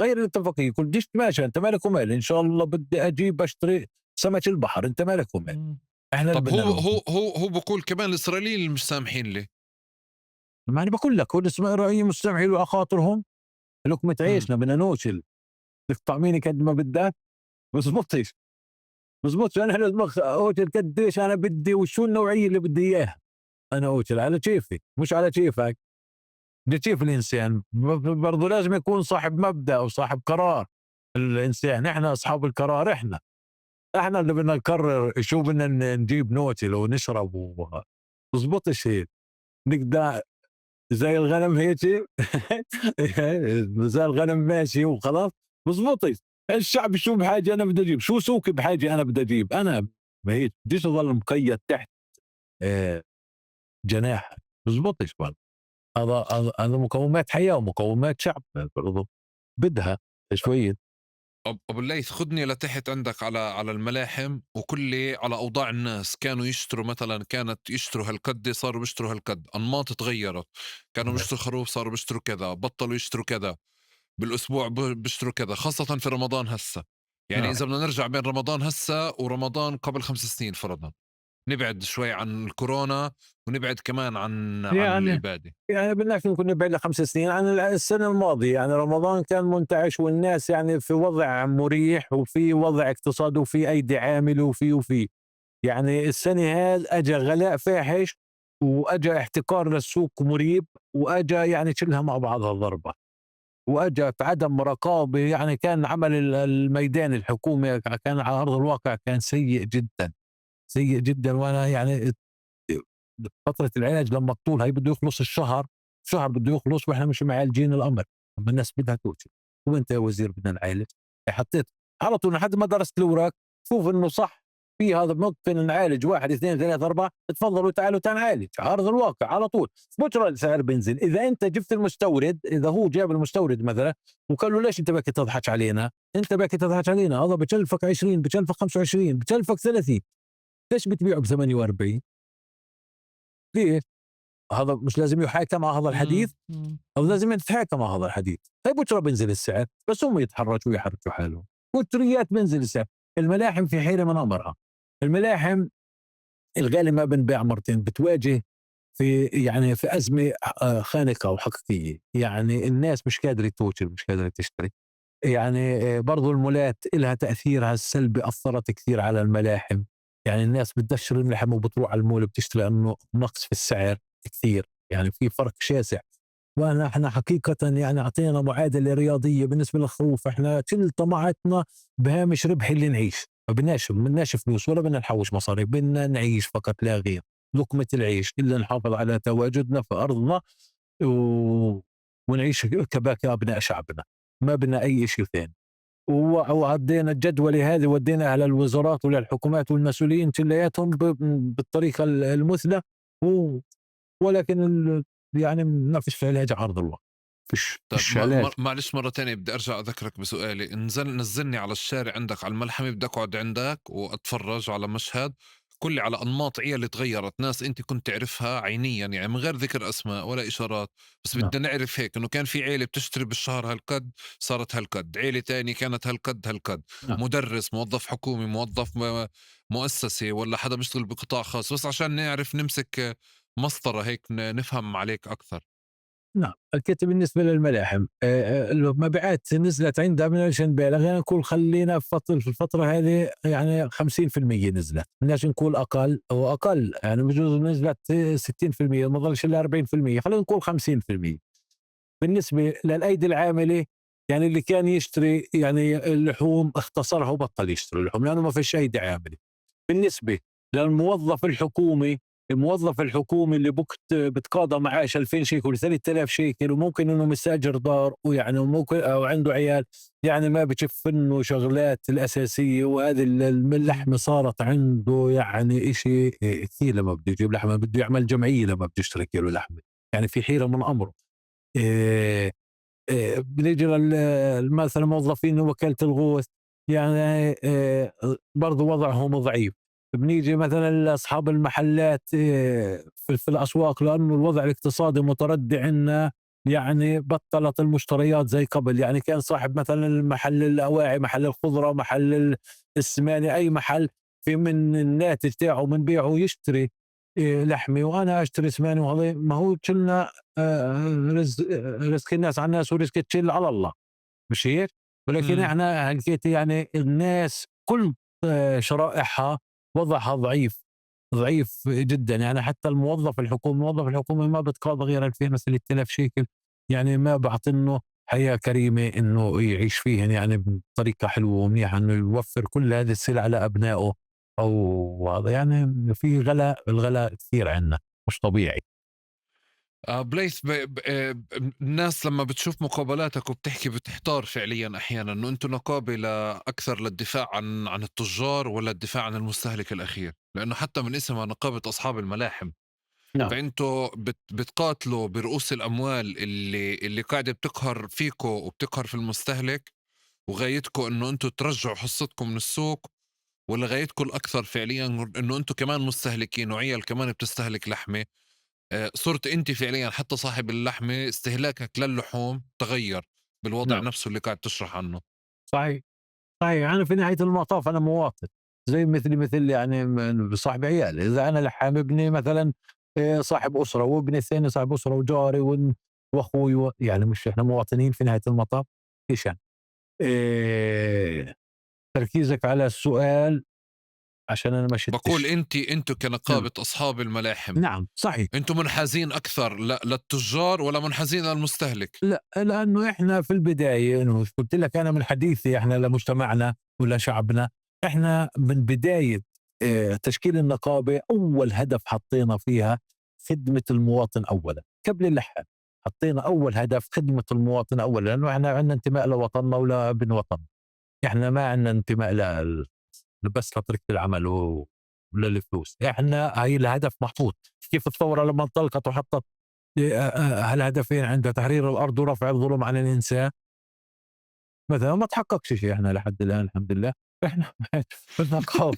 غير الاتفاقيه. كل ديش ماشي، انت مالك ومال، ان شاء الله بدي اجيب اشتري سمك البحر، انت مالك ومال. احنا اللي طب بدنا هو نروح. هو هو هو بقول كمان الاسرائيليين اللي مش سامحين لي. ما انا بقول لك، هو الاسرائيليين مستمعين له خاطرهم، لقمه مم. عيشنا بدنا نوصل. بدك تطعميني قد ما بدك، بزبطش. بزبطش. انا لازم اوصل قديش انا بدي وشو النوعيه اللي بدي اياها. انا اوصل على كيفي مش على كيفك. بكيف الانسان برضه لازم يكون صاحب مبدأ وصاحب قرار. الانسان احنا اصحاب القرار، احنا اللي بدنا نقرر شو بدنا نجيب نوتل ونشرب بزبطش هيك. نقدر زي الغنم هيك زي الغنم ماشي وخلاص. بزبطش. الشعب شو بحاجه انا بدي اجيب، شو سوقي بحاجه انا بدي اجيب. انا ما هيك بديش اضل مقيد تحت آه، جناح. بزبطش برضه. هذا مقومات حياه ومقومات شعب برضه بدها شويه. ابو الليث، خدني لتحت عندك على الملاحم وكل لي على اوضاع الناس. كانوا يشتروا مثلا، كانت يشتروا هالقد، صاروا بيشتروا هالقد، انماط تغيرت. كانوا بيشتروا خروف صاروا بيشتروا كذا، بطلوا يشتروا كذا، بالاسبوع بيشتروا كذا، خاصة في رمضان هسه. يعني نعم. اذا بدنا نرجع بين رمضان هسه ورمضان قبل 5 سنين فرضا، نبعد شوي عن الكورونا ونبعد كمان عن يعني الإبادة. بدناش نكون نبعد ل 5 سنين عن السنة الماضية. يعني رمضان كان منتعش والناس يعني في وضع مريح وفي وضع اقتصادي وفي أيدي عاملة وفي يعني السنة هذه أجا غلاء فاحش، وأجا احتكار للسوق مريب، وأجا يعني شلها مع بعضها ضربة، وأجا في عدم رقابة. يعني كان عمل الميدان الحكومي كان على أرض الواقع كان سيء جدا، سيء جدا. وأنا يعني فترة العلاج لما تطول هي بده يخلص شهر بده يخلص واحنا مش معالجين الامر. طب الناس بدها توصل، وانت يا وزير بدنا نعالج. حطيت على طول لحد ما درست الاوراق، شوف انه صح في هذا ممكن نعالج 1 2 3 4، تفضلوا تعالوا نعالج على ارض الواقع على طول. بكره السعر بينزل. اذا انت جبت المستورد، اذا هو جاب المستورد مثلا وقال له ليش انت بدك تضحك علينا؟ انت بدك تضحك علينا، هذا بكلفك 20، بكلفك 25، بكلفك 30، ليش بتبيعه ب 48؟ ليش؟ هذا مش لازم يحاكم على هذا الحديث؟ أو لازم يتحاكم على هذا الحديث. هي بكره بينزل السعر، بس هم يتحركوا ويحركوا حالهم، بطريات بينزل السعر. الملاحم في حيرة من أمرها. الملاحم الغالي ما بنباع مرتين، بتواجه في يعني في أزمة خانقة وحقيقية. يعني الناس مش قادرة توصل، مش قادرة تشتري. يعني برضو المولات إلها تأثيرها السلبي، أثرت كثير على الملاحم. يعني الناس بتدشر الملحم وبتروح على المول بتشتري، لأنه نقص في السعر كثير، يعني في فرق شاسع. احنا حقيقة يعني أعطينا معادلة رياضية بالنسبة للخروف. احنا كل طمعتنا بهامش ربح اللي نعيش، ما بدناش فلوس ولا بدنا نحوش مصاري، بدنا نعيش فقط لا غير. لقمة العيش إلا نحافظ على تواجدنا في أرضنا و... ونعيش كباقي أبناء شعبنا، ما بدنا أي شيء ثاني. وعدينا الجدولة هذه ودينا على الوزارات وللحكومات والمسؤولين كلياتهم بالطريقة المثلى و... ولكن يعني ما فيش علاج عارض الله، طب فيش علاج. معلش مرة تانية بدي أرجع أذكرك بسؤالي. نزلني على الشارع عندك على الملحمة، بدي أقعد عندك وأتفرج على مشهد كلي على أنماط عيال تغيرت، ناس أنت كنت تعرفها عينيا يعني من غير ذكر أسماء ولا إشارات، بس نعم. بدنا نعرف هيك إنه كان في عيلة بتشتري بالشهر هالقد صارت هالقد، عيلة تاني كانت هالقد، نعم. مدرس، موظف حكومي، موظف مؤسسة، ولا حدا بيشتغل بقطاع خاص، بس عشان نعرف نمسك مسطرة هيك نفهم عليك أكثر. نعم، الكتاب بالنسبة للملاحم المبيعات نزلت عندها من الجنبين. خلينا نقول خلينا في الفترة هذه يعني 50% نزلت، بدناش نقول أقل أو أقل، يعني بجوز نزلت 60%، ما ظلش إلا 40%، خلينا نقول 50%. بالنسبة للأيدي العاملة، يعني اللي كان يشتري يعني اللحوم اختصرها وبطل يشتري اللحوم لأنه ما فيش أيدي عاملة. بالنسبة للموظف الحكومي، الموظف الحكومي اللي بتقاضى معاش 2000 شيكل 3000 شيكل، وممكن انه مستاجر دار ويعني ممكن او عنده عيال، يعني ما بتشف انه شغلات الاساسيه. وهذه اللحمه صارت عنده يعني اشي كثير. لما بده يجيب لحمه بده يعمل جمعيه لما بده يشتري كيلو لحمه، يعني في حيره من امره. إيه بنيجي مثلا موظفين وكالة الغوث، يعني برضو وضعهم ضعيف. بنيجي مثلا لأصحاب المحلات في الأسواق، لأنه الوضع الاقتصادي متردي عندنا، يعني بطلت المشتريات زي قبل. يعني كان صاحب مثلا المحل الأواعي، محل الخضرة، محل السمانة، أي محل في من الناتج تاعه من بيعه يشتري لحمة، وأنا أشتري سمانة. وهذا ما هو كلنا رزق الناس على الناس ورزق التشيل على الله، مش هيك؟ ولكن إمم. احنا حكيت يعني الناس كل شرائحها وضعها ضعيف جدا. يعني حتى الموظف الحكومي ما بتقاضى غير 2000 مثلا 3000 شيكل، يعني ما بعطينه حياة كريمة انه يعيش فيهن يعني بطريقة حلوة ومنيحة، انه يوفر كل هذه السلع لابنائه. او هذا يعني في الغلاء كثير عندنا مش طبيعي. بليث الناس لما بتشوف مقابلاتك وبتحكي بتحتار فعليا احيانا انه انتم نقابه اكثر للدفاع عن التجار ولا الدفاع عن المستهلك الاخير، لانه حتى من اسمها نقابه اصحاب الملاحم. نعم. فانتوا بتقاتلوا برؤوس الاموال اللي قاعده بتقهر فيكو وبتقهر في المستهلك، وغايتكم انه انتم ترجعوا حصتكم من السوق، ولا غايتكم الاكثر فعليا انه انتم كمان مستهلكين وعيال كمان بتستهلك لحمه؟ صرت أنت فعليًا حتى صاحب اللحمة استهلاكك للحوم تغيّر بالوضع نعم. نفسه اللي قاعد تشرح عنه. صحيح. صحيح، أنا في نهاية المطاف أنا مواطن زي مثلي مثل يعني صاحب عيال. إذا أنا لحام ابني مثلا صاحب أسرة، وابني الثاني صاحب أسرة، وجاري وأخوي يعني مش إحنا مواطنين في نهاية المطاف؟ إيش يعني تركيزك على السؤال عشان أنا ما باقول شدتش. أنتم نعم. كنقابة أصحاب الملاحم، نعم صحيح. أنتم منحازين أكثر للتجار والّا منحازين للمستهلك؟ لا لأنه إحنا في البداية إنه قلت لك أنا من حديثي إحنا لمجتمعنا ولشعبنا، إحنا من بداية تشكيل النقابة أول هدف حطينا فيها خدمة المواطن أولا قبل اللحام. حطينا أول هدف خدمة المواطن أولا، لأنه إحنا عندنا انتماء لوطننا ولا ابن وطن. إحنا ما عندنا انتماء بس لترك العمل ولا الفلوس. إحنا هاي الهدف محطوط. كيف الثورة لما انطلقت وحطت هالهدفين عند تحرير الأرض ورفع الظلم عن الإنسان مثلا، ما تحققش شيء. إحنا لحد الآن الحمد لله إحنا في النقابة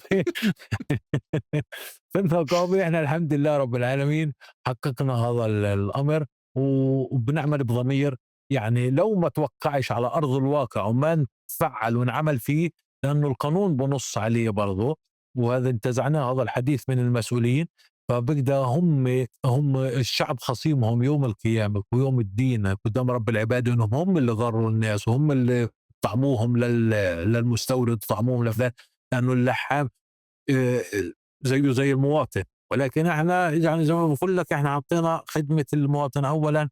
في النقابة إحنا الحمد لله رب العالمين حققنا هذا الأمر، وبنعمل بضمير. يعني لو ما توقعش على أرض الواقع وما نفعل ونعمل فيه، لأنه القانون بنص عليه برضه، وهذا انتزعناه هذا الحديث من المسؤولين. فبقدر هم الشعب خصيمهم يوم القيامة ويوم الدين قدام رب العباد، انهم هم اللي ضروا الناس وهم اللي طعموهم للمستورد، طعموهم لفلان. لانه اللحام آه، زيه زي المواطن، ولكن احنا يعني زي ما بقول لك احنا حطينا خدمة المواطن اولا،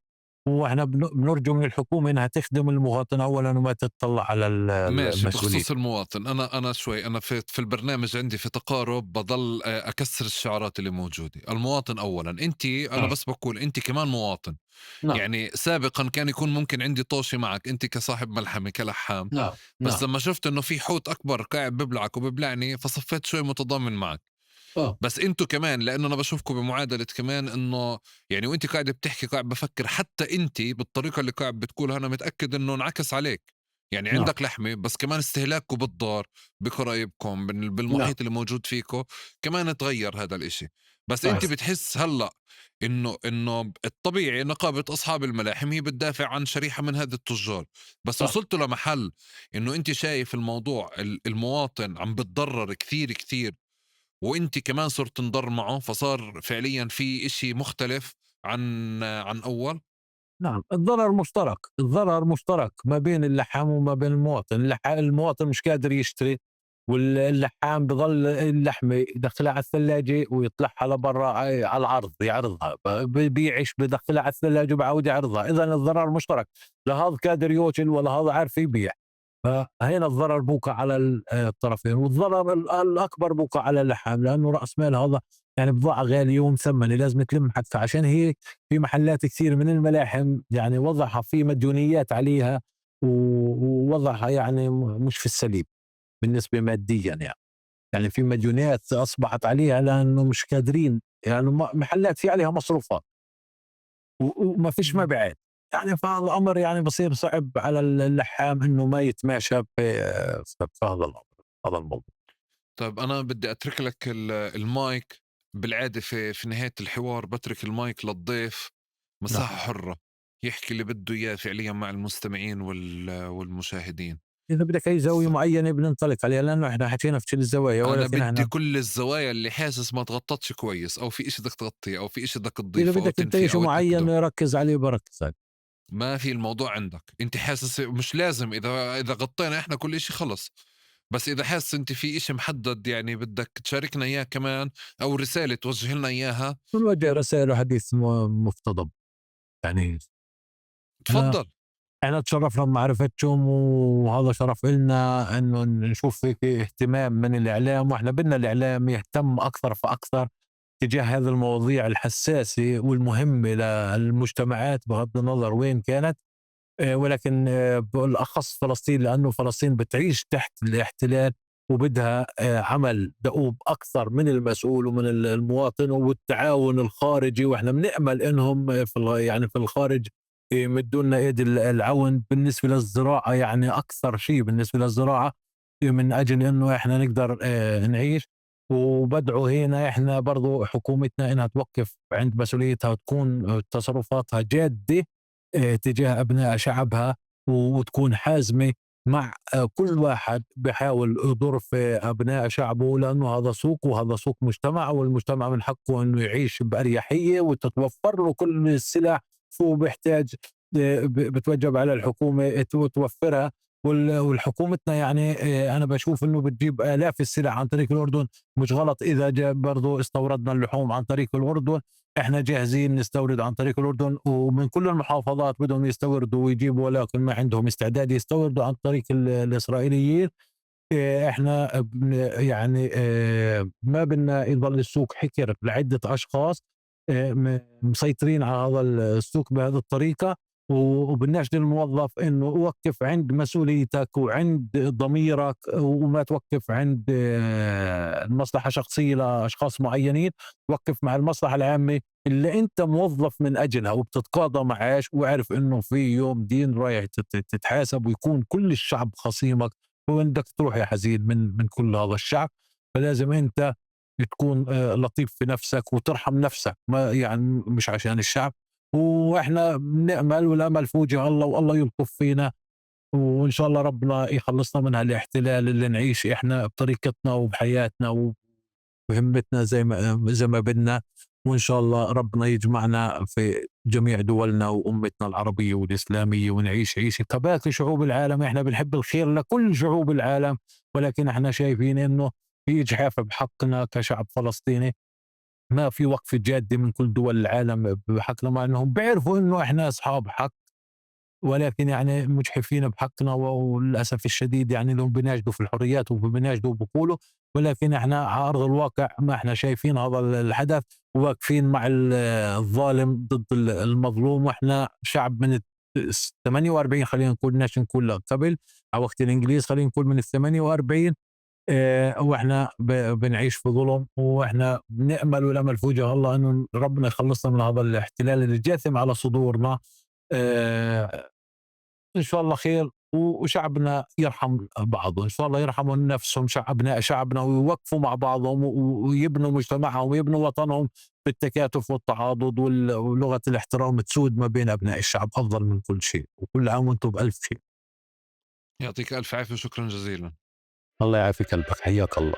واحنا بنرجو من الحكومة انها تخدم المواطن اولا وما تتطلع على ماشي. المسؤولين. بخصوص المواطن، انا شوي انا في البرنامج عندي في تقارب بضل اكسر الشعارات اللي موجوده. المواطن اولا. انا نعم بس بقول انت كمان مواطن. نعم يعني سابقا كان يكون ممكن عندي طوشي معك انت كصاحب ملحمه كلحام، نعم بس نعم لما شفت انه في حوت اكبر قاعد ببلعك وببلعني فصفيت شوي متضامن معك. اه بس انتوا كمان، لانه انا بشوفكم بمعادله كمان انه يعني وانت قاعد بتحكي قاعد بفكر حتى انت بالطريقه اللي قاعد بتقولها انا متاكد انه انعكس عليك. يعني نعم عندك لحمه بس كمان استهلاككم بالدار بقرايبكم نعم بالمحيط اللي موجود فيكم كمان تغير هذا الاشي. بس انت صحيح بتحس هلا انه الطبيعي نقابه اصحاب الملاحم هي بتدافع عن شريحه من هذه التجار، بس صح وصلتوا لمحل انه انت شايف الموضوع المواطن عم بتضرر كثير كثير، وانت كمان صرت تنضر معه، فصار فعليا في اشي مختلف عن اول. نعم. الضرر مشترك، الضرر مشترك ما بين اللحام وما بين المواطن. المواطن مش قادر يشتري، واللحام بضل اللحمة يدخلها على الثلاجة ويطلعها لبرا على العرض يعرضها، بيعش بدخلها على الثلاجة وبعود يعرضها. إذا الضرر مشترك، لا هذا قادر يوكل ولا هذا عارف يبيع. فهنا الضرر بوقع على الطرفين، والضرر الأكبر بوقع على اللحام، لأنه رأس مال هذا يعني بضاعة غالية ومثمنة لازم تلم حتى. عشان هي في محلات كثير من الملاحم يعني وضعها في مديونيات عليها، ووضعها يعني مش في السليم بالنسبة ماديا. يعني في مديونيات أصبحت عليها لأنه مش قادرين، يعني محلات في عليها مصروفات وما فيش مبيعات. يعني فالأمر يعني بصير صعب على اللحام إنه ما يتماشى في هذا الأمر، هذا الموضوع. طيب انا بدي اترك لك المايك. بالعاده في نهايه الحوار بترك المايك للضيف نعم. مساحه حره يحكي اللي بده اياه فعليا مع المستمعين والمشاهدين. إذا بدك أي زاوية معينة بننطلق عليها، لأنه إحنا حكينا في كل الزوايا، انا ولكن بدي إحنا كل الزوايا اللي حاسس ما تغطتش كويس، او في اشي بدك تغطيه، او في اشي بدك إذا تضيفه او بدك أنت تنفيه شيء او معين تاكده. ركز عليه بركز عليه. ما في الموضوع عندك انت حاسس مش لازم، اذا غطينا احنا كل اشي خلص. بس اذا حاسس انت في اشي محدد يعني بدك تشاركنا اياه كمان، او رسالة توجه لنا اياها، بنوجه رسائل وحديث مفتضب. يعني أنا تفضل. احنا تشرفنا بمعرفتكم، وهذا شرف إلنا انه نشوف هيك اهتمام من الاعلام، واحنا بدنا الاعلام يهتم اكثر فاكثر تجاه هذه المواضيع الحساسة والمهمة للمجتمعات بغض النظر وين كانت. ولكن بالاخص فلسطين، لانه فلسطين بتعيش تحت الاحتلال وبدها عمل دؤوب اكثر من المسؤول ومن المواطن والتعاون الخارجي. واحنا بنامل انهم يعني في الخارج يمدوا لنا ايد العون بالنسبه للزراعه، يعني اكثر شيء بالنسبه للزراعه، من اجل انه احنا نقدر نعيش. وبدعو هنا احنا برضو حكومتنا انها توقف عند مسؤوليتها وتكون تصرفاتها جاده تجاه أبناء شعبها، وتكون حازمة مع كل واحد بحاول يضر في أبناء شعبه، لأنه هذا سوق وهذا سوق مجتمع، والمجتمع من حقه أنه يعيش بأريحية وتتوفر له كل السلع شو بيحتاج. بتوجب على الحكومة توفرها. والحكومتنا يعني أنا بشوف أنه بتجيب آلاف السلع عن طريق الأردن. مش غلط إذا برضو استوردنا اللحوم عن طريق الأردن، احنا جاهزين نستورد عن طريق الأردن، ومن كل المحافظات بدهم يستوردوا ويجيبوا، ولكن ما عندهم استعداد يستوردوا عن طريق الإسرائيليين. إحنا يعني ما بدنا يضل السوق حكر لعدة أشخاص مسيطرين على هذا السوق بهذه الطريقة، وبدناش للموظف إنه وقف عند مسؤوليتك وعند ضميرك وما توقف عند المصلحة الشخصية لأشخاص معينين، وقف مع المصلحة العامة اللي أنت موظف من أجلها وبتتقاضى معاش، واعرف إنه في يوم دين رايح تتحاسب ويكون كل الشعب خصيمك، وين بدك تروح يا حزين من كل هذا الشعب. فلازم انت تكون لطيف في نفسك وترحم نفسك، ما يعني مش عشان الشعب. واحنا بنأمل والامل في وجه الله، والله يلطف فينا، وان شاء الله ربنا يخلصنا من هالاحتلال اللي نعيش احنا بطريقتنا وبحياتنا وبهمتنا زي ما بدنا. وان شاء الله ربنا يجمعنا في جميع دولنا وامتنا العربيه والاسلاميه، ونعيش عيشه كباقي شعوب العالم. احنا بنحب الخير لكل شعوب العالم، ولكن احنا شايفين انه في اجحاف بحقنا كشعب فلسطيني. ما في وقفه جاده من كل دول العالم بحقنا، مع انهم بيعرفوا انه احنا اصحاب حق، ولكن يعني مجحفين بحقنا، وللاسف الشديد يعني لهم بيناشدوا في الحريات وبيناشدوا بقولوا، ولكن احنا على ارض الواقع ما احنا شايفين هذا الحدث، وواقفين مع الظالم ضد المظلوم. واحنا شعب من 48، خلينا نقول بدناش نقول قبل على وقت الانجليز، خلينا نقول من 48. واحنا بنعيش في ظلم، واحنا بنأمل والامل في وجه الله انه ربنا يخلصنا من هذا الاحتلال اللي جاثم على صدورنا. آه، إن شاء الله خير، وشعبنا يرحم بعضه، إن شاء الله يرحموا نفسهم شعبنا ويوقفوا مع بعضهم ويبنوا مجتمعهم ويبنوا وطنهم بالتكاتف والتعاضد ولغة الاحترام تسود ما بين أبناء الشعب أفضل من كل شيء. وكل عام وأنتم بألف خير. يعطيك ألف عافية وشكرا جزيلا. الله يعافي قلبك، حياك الله.